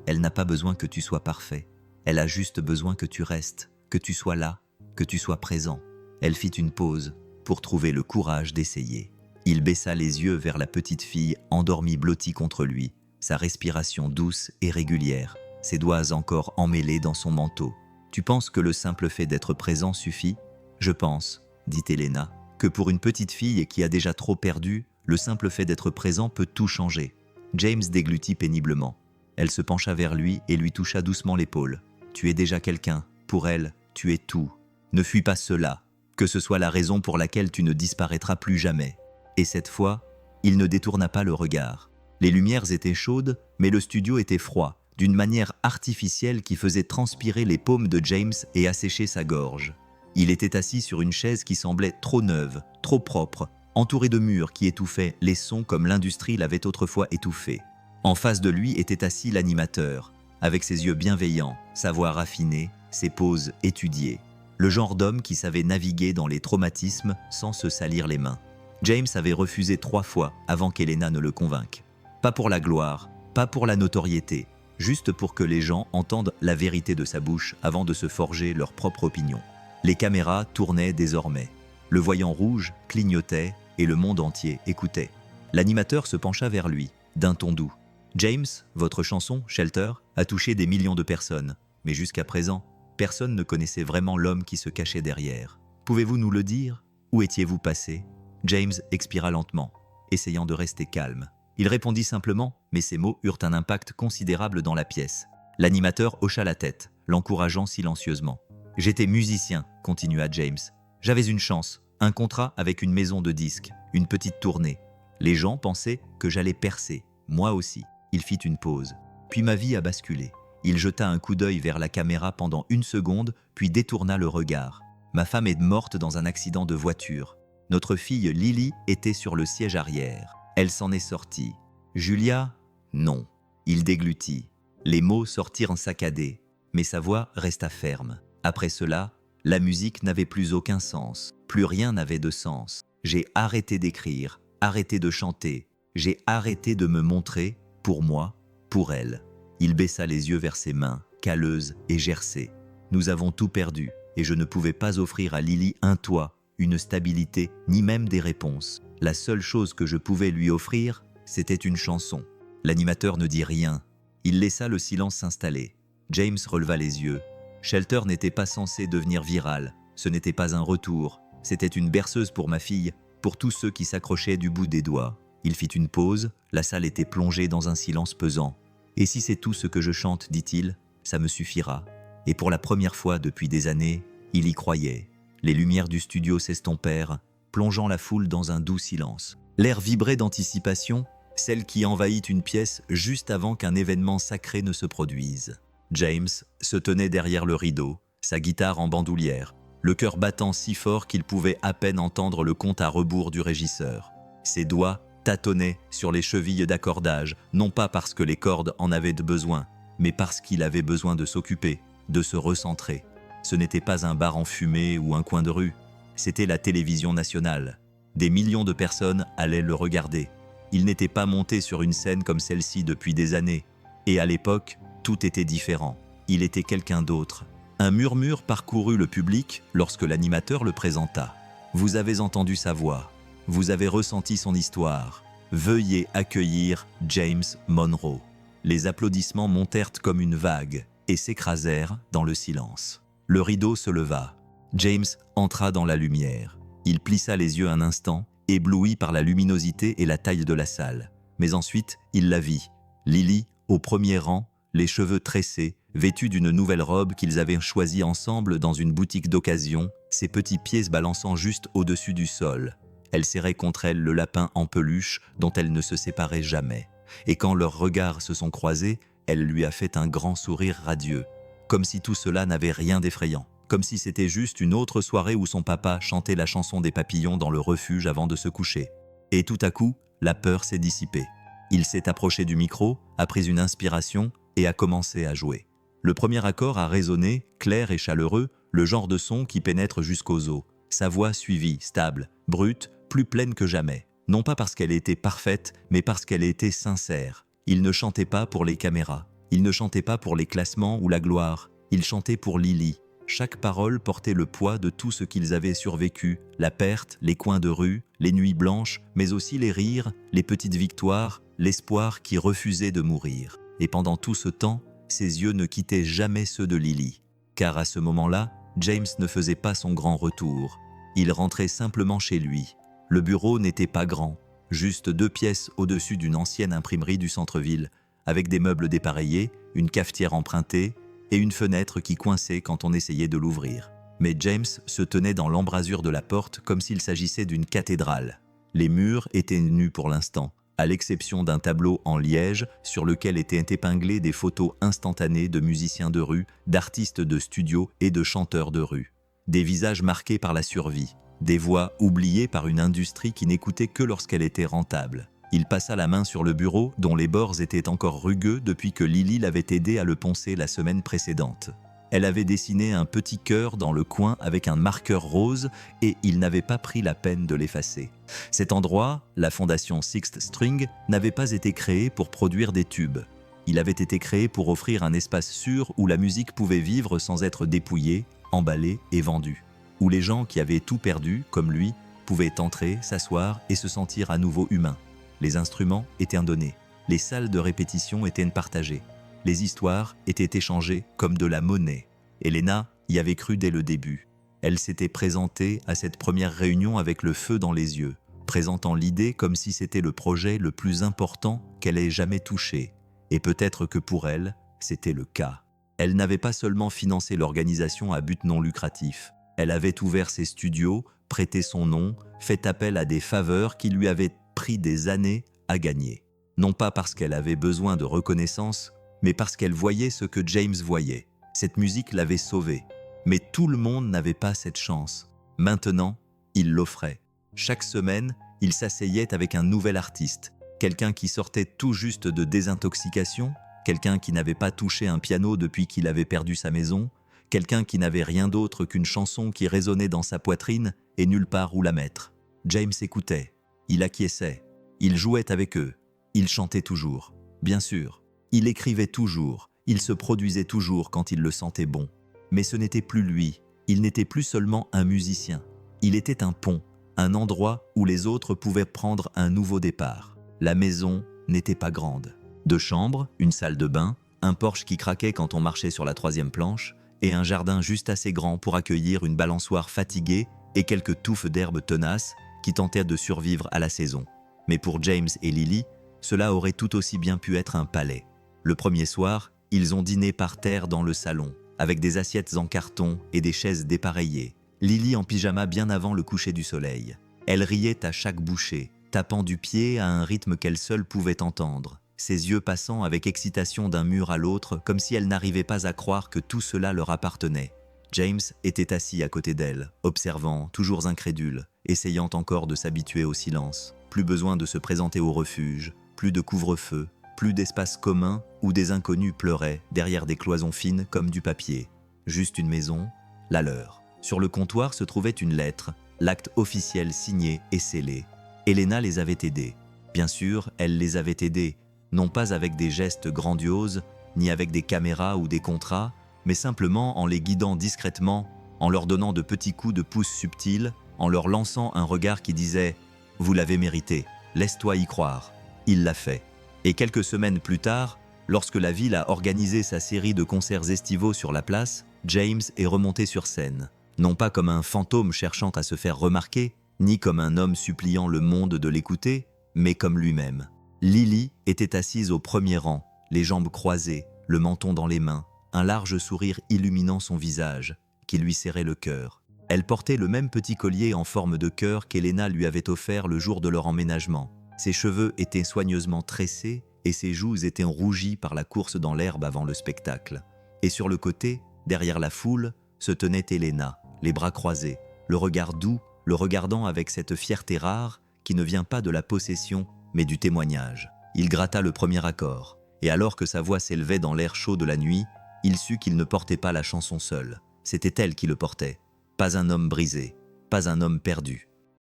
Elle n'a pas besoin que tu sois parfait. Elle a juste besoin que tu restes, que tu sois là, que tu sois présent. » Elle fit une pause pour trouver le courage d'essayer. Il baissa les yeux vers la petite fille endormie blottie contre lui, sa respiration douce et régulière, ses doigts encore emmêlés dans son manteau. « Tu penses que le simple fait d'être présent suffit ? » « Je pense, dit Elena, que pour une petite fille qui a déjà trop perdu, le simple fait d'être présent peut tout changer. » James déglutit péniblement. Elle se pencha vers lui et lui toucha doucement l'épaule. « Tu es déjà quelqu'un. Pour elle, tu es tout. Ne fuis pas cela, que ce soit la raison pour laquelle tu ne disparaîtras plus jamais. » Et cette fois, il ne détourna pas le regard. Les lumières étaient chaudes, mais le studio était froid, d'une manière artificielle qui faisait transpirer les paumes de James et assécher sa gorge. Il était assis sur une chaise qui semblait trop neuve, trop propre, entourée de murs qui étouffaient les sons comme l'industrie l'avait autrefois étouffé. En face de lui était assis l'animateur, avec ses yeux bienveillants, sa voix raffinée, ses poses étudiées. Le genre d'homme qui savait naviguer dans les traumatismes sans se salir les mains. James avait refusé 3 fois avant qu'Elena ne le convainque. Pas pour la gloire, pas pour la notoriété, juste pour que les gens entendent la vérité de sa bouche avant de se forger leur propre opinion. Les caméras tournaient désormais. Le voyant rouge clignotait et le monde entier écoutait. L'animateur se pencha vers lui, d'un ton doux. « James, votre chanson, Shelter, a touché des millions de personnes. Mais jusqu'à présent, personne ne connaissait vraiment l'homme qui se cachait derrière. Pouvez-vous nous le dire? Où étiez-vous passé ?» James expira lentement, essayant de rester calme. Il répondit simplement, mais ses mots eurent un impact considérable dans la pièce. L'animateur hocha la tête, l'encourageant silencieusement. « J'étais musicien, continua James. J'avais une chance, un contrat avec une maison de disques, une petite tournée. Les gens pensaient que j'allais percer, moi aussi. » Il fit une pause. Puis ma vie a basculé. Il jeta un coup d'œil vers la caméra pendant 1 seconde, puis détourna le regard. Ma femme est morte dans un accident de voiture. Notre fille Lily était sur le siège arrière. Elle s'en est sortie. Julia? Non. Il déglutit. Les mots sortirent saccadés, mais sa voix resta ferme. Après cela, la musique n'avait plus aucun sens. Plus rien n'avait de sens. J'ai arrêté d'écrire, arrêté de chanter. J'ai arrêté de me montrer, pour moi, pour elle. Il baissa les yeux vers ses mains, calleuses et gercées. Nous avons tout perdu, et je ne pouvais pas offrir à Lily un toit, une stabilité, ni même des réponses. La seule chose que je pouvais lui offrir, c'était une chanson. L'animateur ne dit rien. Il laissa le silence s'installer. James releva les yeux. Shelter n'était pas censé devenir viral. Ce n'était pas un retour. C'était une berceuse pour ma fille, pour tous ceux qui s'accrochaient du bout des doigts. Il fit une pause. La salle était plongée dans un silence pesant. « Et si c'est tout ce que je chante, dit-il, ça me suffira. » Et pour la première fois depuis des années, il y croyait. Les lumières du studio s'estompèrent, plongeant la foule dans un doux silence. L'air vibrait d'anticipation, celle qui envahit une pièce juste avant qu'un événement sacré ne se produise. James se tenait derrière le rideau, sa guitare en bandoulière, le cœur battant si fort qu'il pouvait à peine entendre le compte à rebours du régisseur. Ses doigts tâtonnaient sur les chevilles d'accordage, non pas parce que les cordes en avaient besoin, mais parce qu'il avait besoin de s'occuper, de se recentrer. Ce n'était pas un bar en fumée ou un coin de rue, c'était la télévision nationale. Des millions de personnes allaient le regarder. Il n'était pas monté sur une scène comme celle-ci depuis des années. Et à l'époque, tout était différent. Il était quelqu'un d'autre. Un murmure parcourut le public lorsque l'animateur le présenta. Vous avez entendu sa voix. Vous avez ressenti son histoire. Veuillez accueillir James Monroe. Les applaudissements montèrent comme une vague et s'écrasèrent dans le silence. Le rideau se leva. James entra dans la lumière. Il plissa les yeux un instant, ébloui par la luminosité et la taille de la salle. Mais ensuite, il la vit. Lily, au premier rang, les cheveux tressés, vêtue d'une nouvelle robe qu'ils avaient choisie ensemble dans une boutique d'occasion, ses petits pieds se balançant juste au-dessus du sol. Elle serrait contre elle le lapin en peluche dont elle ne se séparait jamais. Et quand leurs regards se sont croisés, elle lui a fait un grand sourire radieux, comme si tout cela n'avait rien d'effrayant, comme si c'était juste une autre soirée où son papa chantait la chanson des papillons dans le refuge avant de se coucher. Et tout à coup, la peur s'est dissipée. Il s'est approché du micro, a pris une inspiration et a commencé à jouer. Le premier accord a résonné, clair et chaleureux, le genre de son qui pénètre jusqu'aux os. Sa voix suivie, stable, brute, plus pleine que jamais. Non pas parce qu'elle était parfaite, mais parce qu'elle était sincère. Il ne chantait pas pour les caméras. Il ne chantait pas pour les classements ou la gloire. Il chantait pour Lily. Chaque parole portait le poids de tout ce qu'ils avaient survécu, la perte, les coins de rue, les nuits blanches, mais aussi les rires, les petites victoires, l'espoir qui refusait de mourir. Et pendant tout ce temps, ses yeux ne quittaient jamais ceux de Lily. Car à ce moment-là, James ne faisait pas son grand retour. Il rentrait simplement chez lui. Le bureau n'était pas grand, juste 2 pièces au-dessus d'une ancienne imprimerie du centre-ville, avec des meubles dépareillés, une cafetière empruntée et une fenêtre qui coinçait quand on essayait de l'ouvrir. Mais James se tenait dans l'embrasure de la porte comme s'il s'agissait d'une cathédrale. Les murs étaient nus pour l'instant, à l'exception d'un tableau en liège sur lequel étaient épinglées des photos instantanées de musiciens de rue, d'artistes de studio et de chanteurs de rue. Des visages marqués par la survie, des voix oubliées par une industrie qui n'écoutait que lorsqu'elle était rentable. Il passa la main sur le bureau dont les bords étaient encore rugueux depuis que Lily l'avait aidé à le poncer la semaine précédente. Elle avait dessiné un petit cœur dans le coin avec un marqueur rose et il n'avait pas pris la peine de l'effacer. Cet endroit, la fondation Sixth String, n'avait pas été créé pour produire des tubes. Il avait été créé pour offrir un espace sûr où la musique pouvait vivre sans être dépouillée, emballée et vendue. Où les gens qui avaient tout perdu, comme lui, pouvaient entrer, s'asseoir et se sentir à nouveau humains. Les instruments étaient donnés, les salles de répétition étaient partagées, les histoires étaient échangées comme de la monnaie. Elena y avait cru dès le début. Elle s'était présentée à cette première réunion avec le feu dans les yeux, présentant l'idée comme si c'était le projet le plus important qu'elle ait jamais touché. Et peut-être que pour elle, c'était le cas. Elle n'avait pas seulement financé l'organisation à but non lucratif. Elle avait ouvert ses studios, prêté son nom, fait appel à des faveurs qui lui avaient pris des années à gagner. Non pas parce qu'elle avait besoin de reconnaissance, mais parce qu'elle voyait ce que James voyait. Cette musique l'avait sauvée. Mais tout le monde n'avait pas cette chance. Maintenant, il l'offrait. Chaque semaine, il s'asseyait avec un nouvel artiste, quelqu'un qui sortait tout juste de désintoxication, quelqu'un qui n'avait pas touché un piano depuis qu'il avait perdu sa maison, quelqu'un qui n'avait rien d'autre qu'une chanson qui résonnait dans sa poitrine et nulle part où la mettre. James écoutait, il acquiesçait, il jouait avec eux, il chantait toujours, bien sûr, il écrivait toujours, il se produisait toujours quand il le sentait bon. Mais ce n'était plus lui, il n'était plus seulement un musicien, il était un pont, un endroit où les autres pouvaient prendre un nouveau départ. La maison n'était pas grande. 2 chambres, une salle de bain, un porche qui craquait quand on marchait sur la 3e planche, et un jardin juste assez grand pour accueillir une balançoire fatiguée et quelques touffes d'herbes tenaces qui tentaient de survivre à la saison. Mais pour James et Lily, cela aurait tout aussi bien pu être un palais. Le premier soir, ils ont dîné par terre dans le salon, avec des assiettes en carton et des chaises dépareillées. Lily en pyjama bien avant le coucher du soleil. Elle riait à chaque bouchée, tapant du pied à un rythme qu'elle seule pouvait entendre, ses yeux passant avec excitation d'un mur à l'autre comme si elle n'arrivait pas à croire que tout cela leur appartenait. James était assis à côté d'elle, observant, toujours incrédule, essayant encore de s'habituer au silence. Plus besoin de se présenter au refuge, plus de couvre-feu, plus d'espace commun où des inconnus pleuraient derrière des cloisons fines comme du papier. Juste une maison, la leur. Sur le comptoir se trouvait une lettre, l'acte officiel signé et scellé. Elena les avait aidés. Bien sûr, elle les avait aidés, non pas avec des gestes grandioses, ni avec des caméras ou des contrats, mais simplement en les guidant discrètement, en leur donnant de petits coups de pouce subtils, en leur lançant un regard qui disait « Vous l'avez mérité, laisse-toi y croire ». Il l'a fait. Et quelques semaines plus tard, lorsque la ville a organisé sa série de concerts estivaux sur la place, James est remonté sur scène. Non pas comme un fantôme cherchant à se faire remarquer, ni comme un homme suppliant le monde de l'écouter, mais comme lui-même. Lily était assise au premier rang, les jambes croisées, le menton dans les mains, un large sourire illuminant son visage, qui lui serrait le cœur. Elle portait le même petit collier en forme de cœur qu'Elena lui avait offert le jour de leur emménagement. Ses cheveux étaient soigneusement tressés et ses joues étaient rougies par la course dans l'herbe avant le spectacle. Et sur le côté, derrière la foule, se tenait Elena, les bras croisés, le regard doux, le regardant avec cette fierté rare qui ne vient pas de la possession mais du témoignage. Il gratta le premier accord, et alors que sa voix s'élevait dans l'air chaud de la nuit, il sut qu'il ne portait pas la chanson seul. C'était elle qui le portait. Pas un homme brisé, pas un homme perdu.